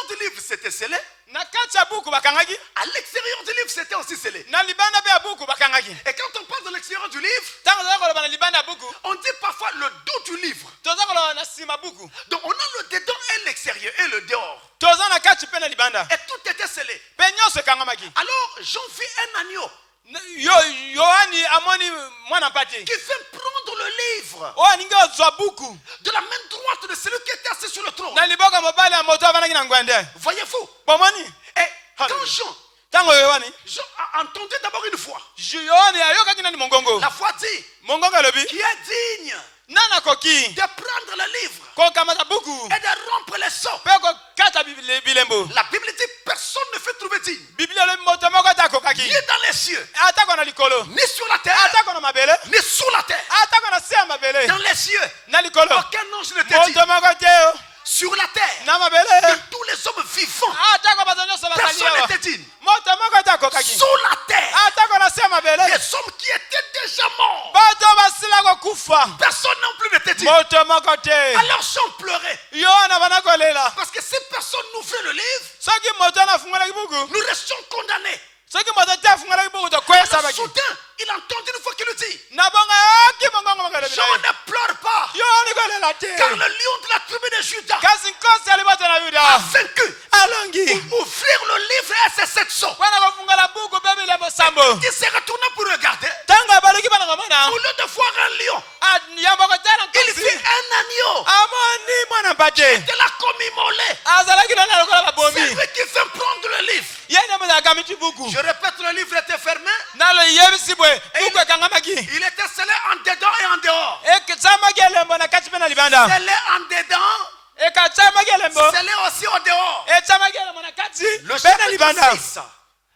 du livre, c'était scellé. À l'extérieur du livre, c'était aussi scellé. Et quand on parle de l'extérieur du livre, on dit parfois le dos du livre. Donc on a le dedans et l'extérieur et le dehors. Et tout était scellé. Alors Jean vit un agneau qui fait prendre le livre de la main droite de celui qui était assis sur le trône. Voyez-vous? Et quand Jean a entendu d'abord une voix, la voix dit, qui est digne de prendre le livre et de rompre les sceaux. La Bible dit personne ne fait trouver digne, ni dans les cieux, ni sur la terre, ni sous la terre, dans les cieux. Aucun ange ne te dit. Sur la terre, de tous les hommes vivants, personne n'était digne. Sous la terre, des hommes qui étaient déjà morts, personne non plus n'était digne. Alors Jean pleurait, parce que si personne n'ouvrait le livre, nous restions condamnés. Alors soudain, il entend une fois qu'il le dit, Jean ne pleure pas, car le lion de la tribu de Juda a vaincu pour ouvrir le livre à ses 7 sceaux. Il s'est retourné pour regarder. Au lieu de voir un lion, il vit un agneau qui était là comme immolé. C'est lui qui fait prendre le livre. Je répète, le livre était fermé. Il était scellé en dedans et en dehors. Scellé en dedans, scellé aussi au dehors.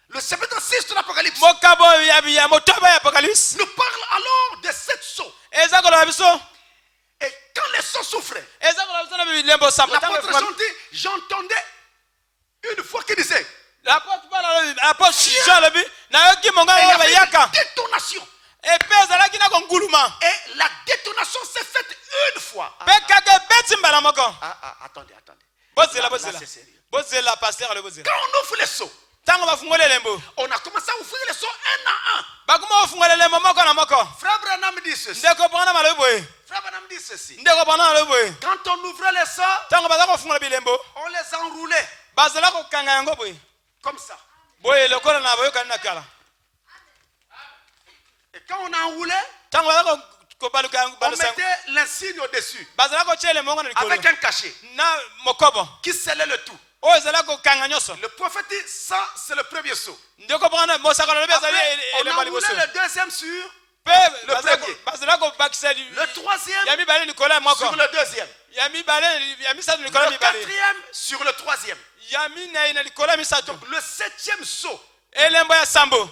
Le chapitre 6 de l'Apocalypse nous parle alors de 7 sceaux. Et quand les sceaux souffraient, l'apôtre Jean dit, j'entendais une voix qui disait, il y avait une détonation. Et la détonation s'est faite une fois. Attendez. Là, c'est sérieux. Quand on ouvre les seaux, on a commencé à ouvrir les seaux un à un. Frère Branham dit ceci. Quand on ouvrait les seaux, on les enroulait. Comme ça. Et quand on enroulait, on mettait l'insigne au-dessus avec un cachet qui scellait le tout. Le prophète dit, ça c'est le premier saut. Après, on enroulait le deuxième sur le premier. Le troisième sur le deuxième. Le quatrième sur le troisième. Le septième saut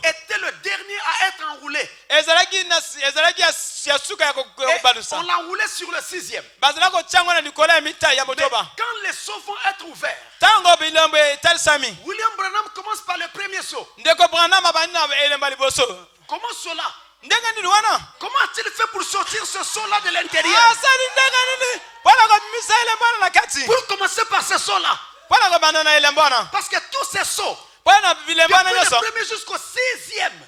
était le dernier à être enroulé. Et on l'enroulait sur le sixième. Mais quand les seaux vont être ouverts, William Branham commence par le premier saut. Comment cela? Comment a-t-il fait pour sortir ce saut-là de l'intérieur? Pour commencer par ce saut-là. Parce que tous ces sauts, depuis le premier jusqu'au sixième,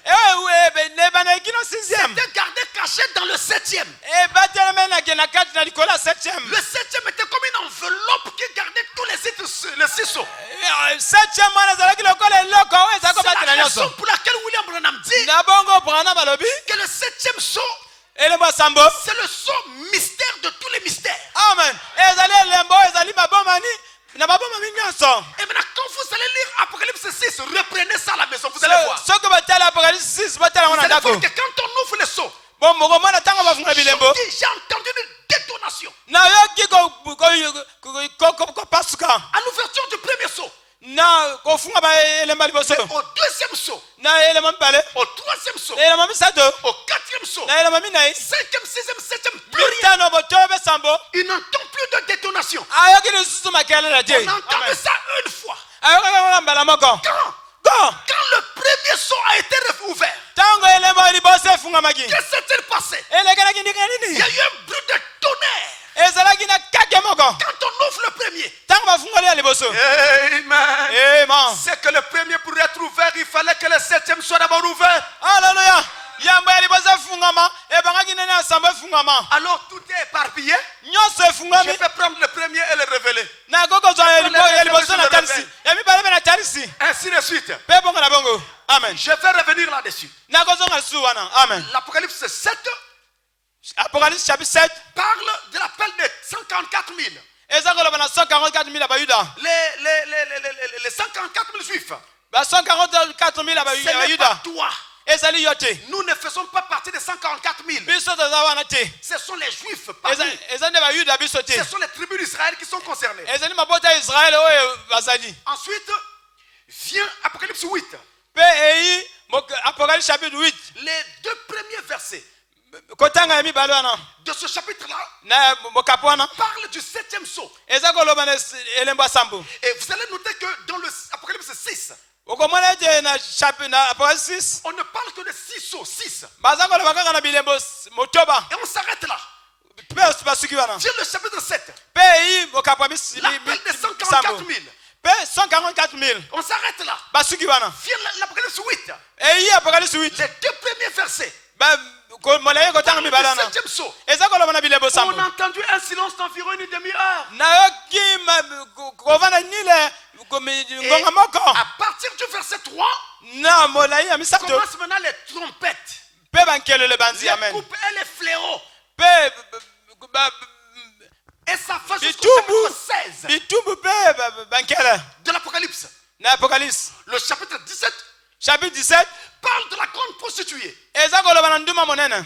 c'était gardé caché dans le septième. Le septième était comme une enveloppe qui gardait tous les 6 sauts. C'est la raison pour laquelle William Branham dit que le septième saut, c'est le saut mystère de tous les mystères. Et maintenant, quand vous allez lire Apocalypse 6, reprenez ça à la maison, vous allez voir. Vous allez voir que quand on ouvre le seau, j'ai entendu une détonation. À l'ouverture du premier seau, au deuxième saut, au troisième saut, au quatrième saut, cinquième, sixième, septième, plus rien. Il n'entend plus de détonation. On entend ça une fois. Quand le premier saut a été ouvert, qu'est-ce qui s'est passé? Il y a eu un bruit de tonnerre. Quand on ouvre le premier, Amen. C'est que le premier pour être ouvert, il fallait que le septième soit d'abord ouvert.
Alléluia.
Alors tout est éparpillé. Je peux prendre le premier et le révéler. Ainsi de suite.
Amen.
Je vais revenir là-dessus.
Amen.
L'Apocalypse 7
Apocalypse chapitre 7
parle de l'appel de 144 000.
Les 144 000
Les 144 000 juifs.
144 000
Ce n'est pas toi.
yote.
Nous ne faisons pas partie des 144 000. Ce sont les juifs. Ce sont les tribus d'Israël qui sont concernées. Ensuite, vient Apocalypse 8.
Apocalypse chapitre 8.
Les deux premiers versets de ce chapitre-là parle du septième saut. Et vous allez noter que dans l'Apocalypse 6, on ne parle que de 6 sauts, 6. Et on s'arrête là. Vient le chapitre 7. L'appel des 144 000.
144 000.
On s'arrête là. Vient l'Apocalypse 8. Les deux premiers versets. Le septième saut. On a entendu un silence d'environ une demi-heure. À partir du verset 3, commencent maintenant les trompettes, les coupes et les fléaux. Et ça va jusqu'au chapitre 16 de l'Apocalypse. Le chapitre 17 parle de la grande prostituée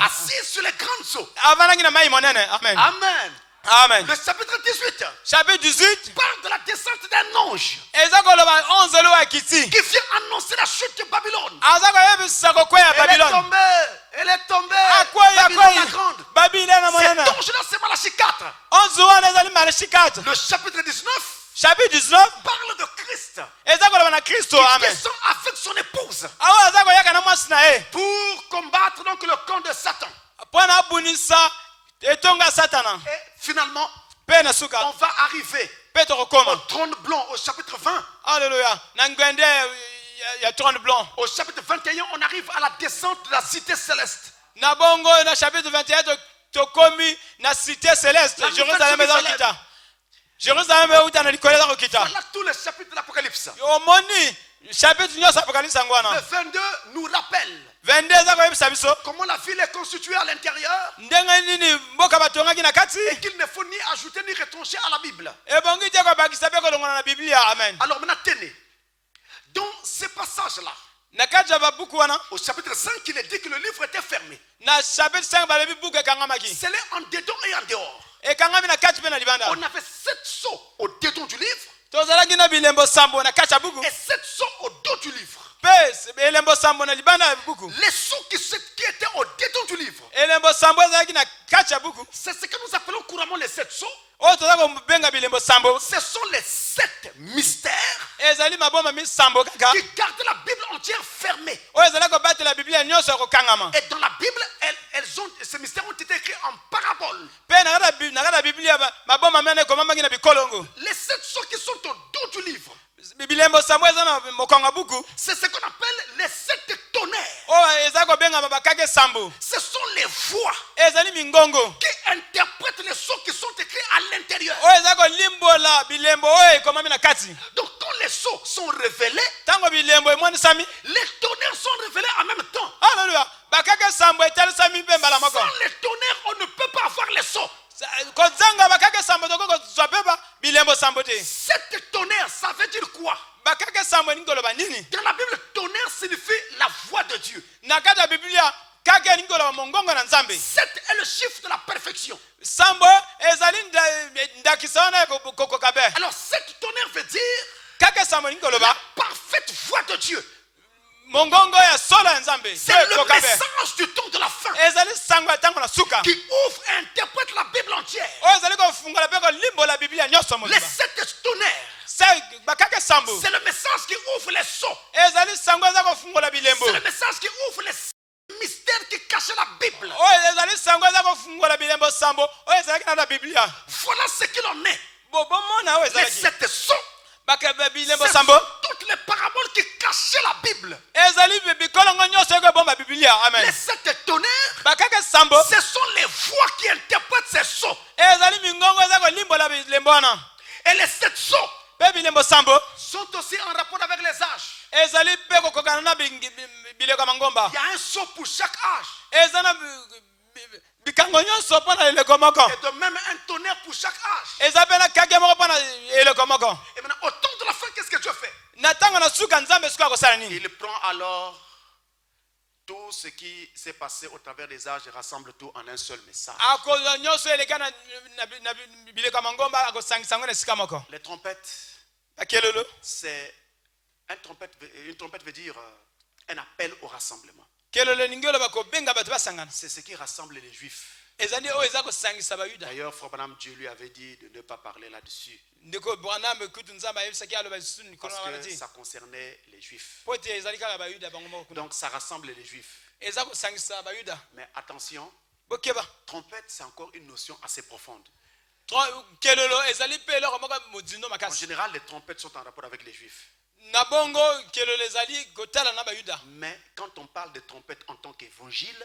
assise sur les grandes eaux. Amen.
Amen.
Le chapitre 18 parle de la descente d'un ange qui vient annoncer la chute de Babylone. Elle est tombée. Babylone la grande. Cet ange-là, c'est Malachie 4. Le chapitre 19 parle de Christ qui descend avec son épouse pour combattre donc le camp de Satan. Et finalement, on va arriver au trône blanc au chapitre 20.
Alléluia.
Au chapitre 21, on arrive à la descente de la cité céleste.
Chapitre 21, la cité céleste. Jérusalem.
Voilà tous les chapitres de l'Apocalypse. Le 22 nous rappelle comment la ville est constituée à l'intérieur et qu'il ne faut ni ajouter ni retrancher à la Bible. Alors maintenant tenez, dans ces passages-là, au chapitre 5, il est dit que le livre était fermé. C'est en dedans et en dehors. On avait 7 sceaux au dedans du livre et 7 sceaux au dos du livre. Les sceaux qui étaient au dedans du livre, c'est ce que nous appelons couramment les 7 sceaux. Ce sont les 7 mystères qui gardent la Bible entière fermée. Et dans la Bible, ces mystères ont été écrits en paraboles. Les 7 sceaux qui sont au dos du livre, c'est ce qu'on appelle les 7 tonnerres. Ce sont les voix qui interprètent les sceaux qui sont écrits à l'intérieur. Donc quand les sceaux sont révélés, les tonnerres sont révélés en même temps. Sans les tonnerres, on ne peut pas avoir les sceaux. Cet tonnerre, ça veut dire quoi? Dans la Bible, le tonnerre signifie la voix de Dieu. 7 est le chiffre de la perfection. Alors, cet tonnerre veut dire la parfaite voix de Dieu. C'est le message du temps de la fin qui ouvre et interprète la Bible entière. Les 7 tonnerres, c'est le message qui ouvre les sceaux. C'est le message qui ouvre les mystères qui cachent la Bible. Voilà ce qu'il en est. Les 7 sceaux, toutes les paraboles qui cachaient la Bible. Les 7 tonnerres, ce sont les voix qui interprètent ces sceaux. Et les 7 sceaux sont aussi en rapport avec les âges. Il y a un sceau pour chaque âge. Et de même un tonnerre pour chaque âge. Et maintenant, au temps de la fin, qu'est-ce que Dieu fait? Il prend alors tout ce qui s'est passé au travers des âges et rassemble tout en un seul message. Les trompettes, c'est une trompette veut dire un appel au rassemblement. C'est ce qui rassemble les Juifs. D'ailleurs, Frère Branham, Dieu lui avait dit de ne pas parler là-dessus. Parce que ça concernait les Juifs. Donc ça rassemble les Juifs. Mais attention, trompette, c'est encore une notion assez profonde. En général, les trompettes sont en rapport avec les Juifs. Mais quand on parle de trompette en tant qu'évangile,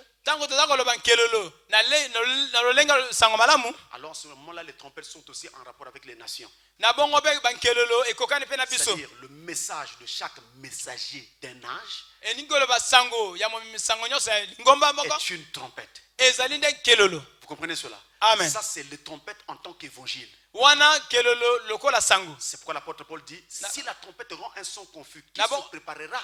alors à ce moment-là, les trompettes sont aussi en rapport avec les nations. C'est-à-dire le message de chaque messager d'un âge est une trompette. Vous comprenez cela? Amen. Ça, c'est les trompettes en tant qu'évangile. C'est pourquoi l'apôtre Paul dit, si la trompette rend un son confus, qui se préparera?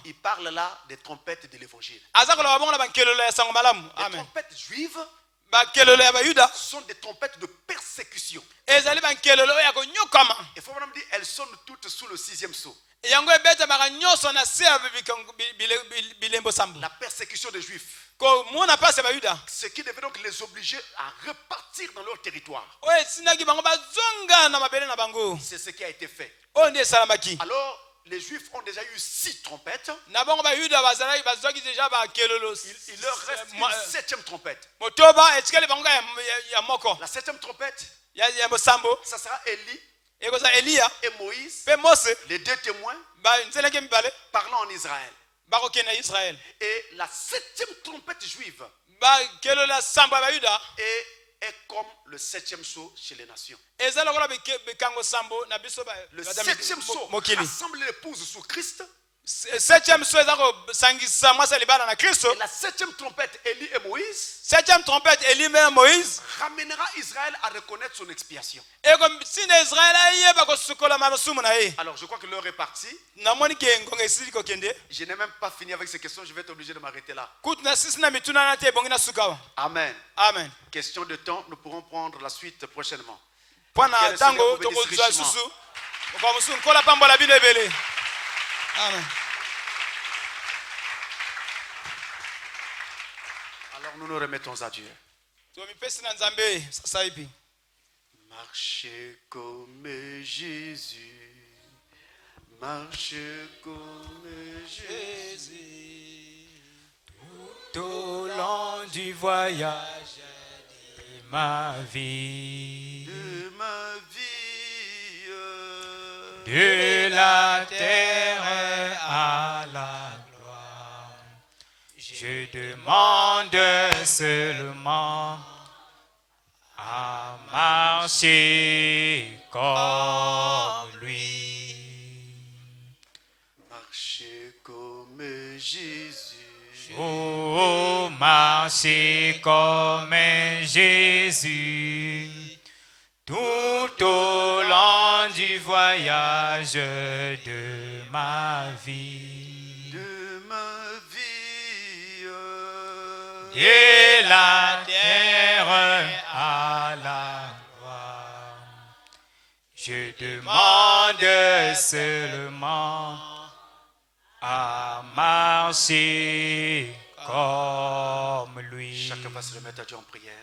Il parle là des trompettes de l'évangile. Les trompettes juives sont des trompettes de persécution. Et il faut vraiment dire, elles sonnent toutes sous le 6e sceau. La persécution des Juifs. Ce qui devait donc les obliger à repartir dans leur territoire. C'est ce qui a été fait. Alors, les Juifs ont déjà eu 6 trompettes. Il leur reste une 7e trompette. La 7e trompette, ça sera Élie et Moïse, les 2 témoins parlant en Israël. Et la 7e trompette juive est comme le 7e sceau chez les nations. Le 7e sceau rassemble l'épouse sous Christ. Et la 7e trompette, Élie et Moïse, ramènera Israël à reconnaître son expiation. Alors je crois que l'heure est partie. Je n'ai même pas fini avec ces questions, je vais être obligé de m'arrêter là. Amen. Amen. Question de temps, nous pourrons prendre la suite prochainement. Amen. Alors nous nous remettons à Dieu. Marchez comme Jésus. Marchez comme Jésus.
Tout au long du voyage de ma vie. De la terre à la gloire, je demande seulement à marcher comme lui.
Marcher comme Jésus.
Oh, marcher comme Jésus tout au long du voyage de ma vie.
De ma vie.
Et la terre à la gloire. Je demande seulement à marcher comme lui.
Chacun va se remettre à Dieu en prière.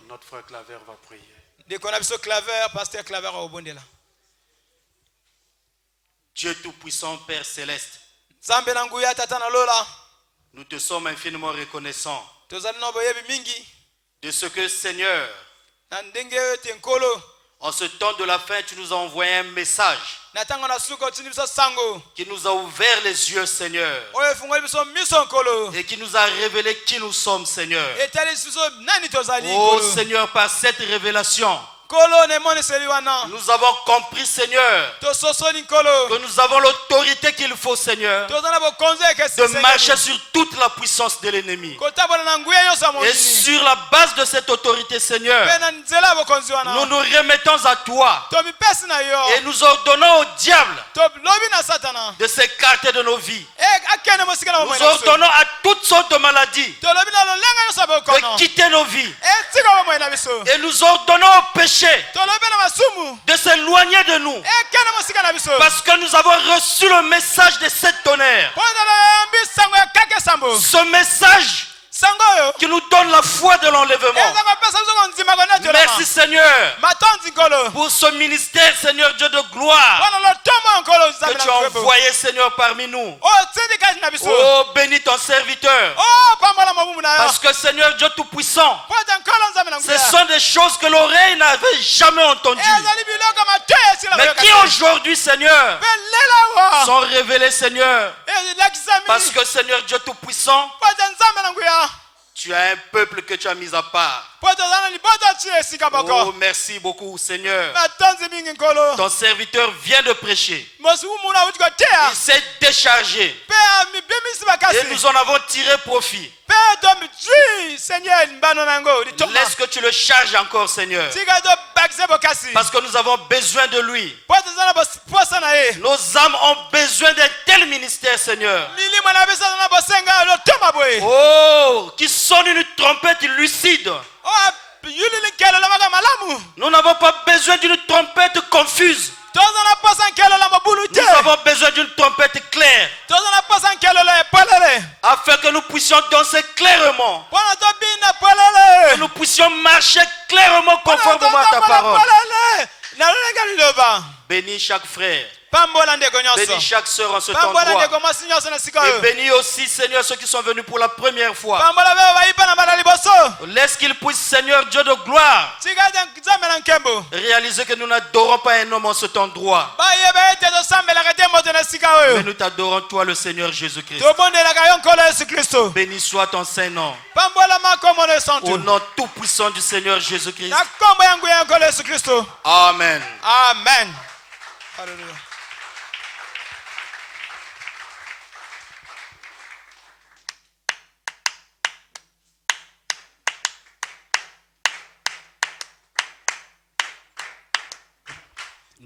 Notre frère Claver va prier.
Dieu Tout-Puissant, Père Céleste, nous te sommes infiniment reconnaissants de ce que, Seigneur, en ce temps de la fin, tu nous as envoyé un message qui nous a ouvert les yeux, Seigneur, et qui nous a révélé qui nous sommes, Seigneur. Oh Seigneur, par cette révélation, nous avons compris, Seigneur, que nous avons l'autorité qu'il faut, Seigneur, de marcher sur toute la puissance de l'ennemi. Et sur la base de cette autorité, Seigneur, nous nous remettons à toi et nous ordonnons au diable de s'écarter de nos vies. Nous ordonnons à toutes sortes de maladies de quitter nos vies. Et nous ordonnons au péché de s'éloigner de nous, parce que nous avons reçu le message de cette tonnerre. Ce message qui nous donne la foi de l'enlèvement. Merci Seigneur pour ce ministère, Seigneur Dieu de gloire, que tu as envoyé, Seigneur, parmi nous. Oh, bénis ton serviteur, parce que Seigneur Dieu Tout-Puissant, ce sont des choses que l'oreille n'avait jamais entendues. aujourd'hui, Seigneur, sont révélés, Seigneur. Parce que, Seigneur Dieu Tout-Puissant, tu as un peuple que tu as mis à part. Oh, merci beaucoup, Seigneur. Ton serviteur vient de prêcher. Il s'est déchargé. Et nous en avons tiré profit. Laisse que tu le charges encore, Seigneur. Parce que nous avons besoin de lui. Nos âmes ont besoin d'un tel ministère, Seigneur. Oh, qui sonne une trompette lucide. Nous n'avons pas besoin d'une trompette confuse. Nous avons besoin d'une trompette claire. Afin que nous puissions danser clairement. Que nous puissions marcher clairement conformément à ta parole. Bénis chaque frère. Bénis chaque sœur en cet endroit. Et bénis aussi, Seigneur, ceux qui sont venus pour la première fois. Laisse qu'ils puissent, Seigneur Dieu de gloire, réaliser que nous n'adorons pas un homme en cet endroit. Mais nous t'adorons, toi, le Seigneur Jésus-Christ. Béni soit ton Saint-Nom. Au nom tout-puissant du Seigneur Jésus-Christ. Amen.
Amen. Alléluia.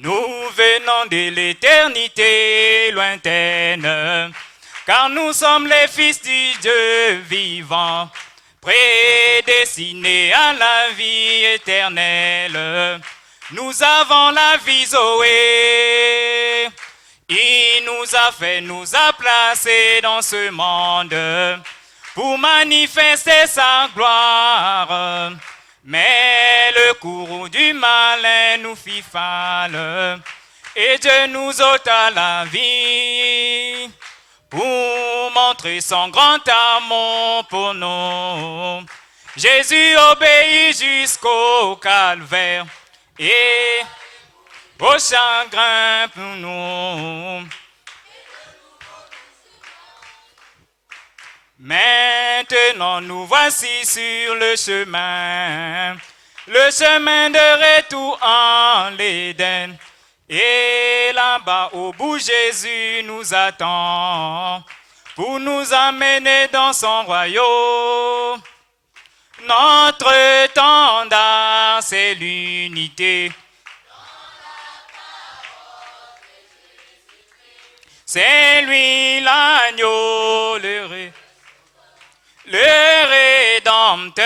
Nous venons de l'éternité lointaine, car nous sommes les fils du Dieu vivant, prédestinés à la vie éternelle. Nous avons la vie Zoé. Il nous a fait, nous a placés dans ce monde pour manifester sa gloire. Mais le courroux du malin nous fit fall, et Dieu nous ôta la vie pour montrer son grand amour pour nous. Jésus obéit jusqu'au calvaire et au chagrin pour nous. Maintenant nous voici sur le chemin de retour en l'Éden. Et là-bas au bout Jésus nous attend pour nous amener dans son royaume. Notre étendard c'est l'unité. C'est lui l'agneau, le Rédempteur.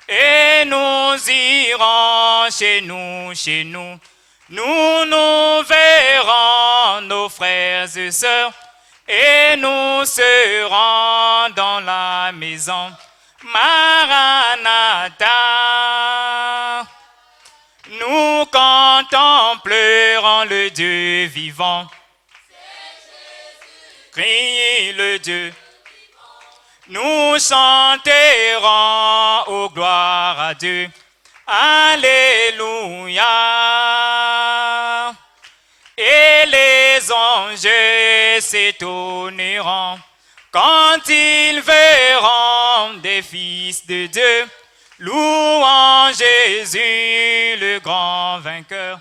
Et nous irons chez nous. Nous verrons nos frères et sœurs. Et nous serons dans la maison. Maranatha. Nous contemplerons le Dieu vivant. Criez le Dieu. Nous chanterons aux gloire à Dieu. Alléluia. Et les anges s'étonneront quand ils verront des fils de Dieu louant Jésus, le grand vainqueur.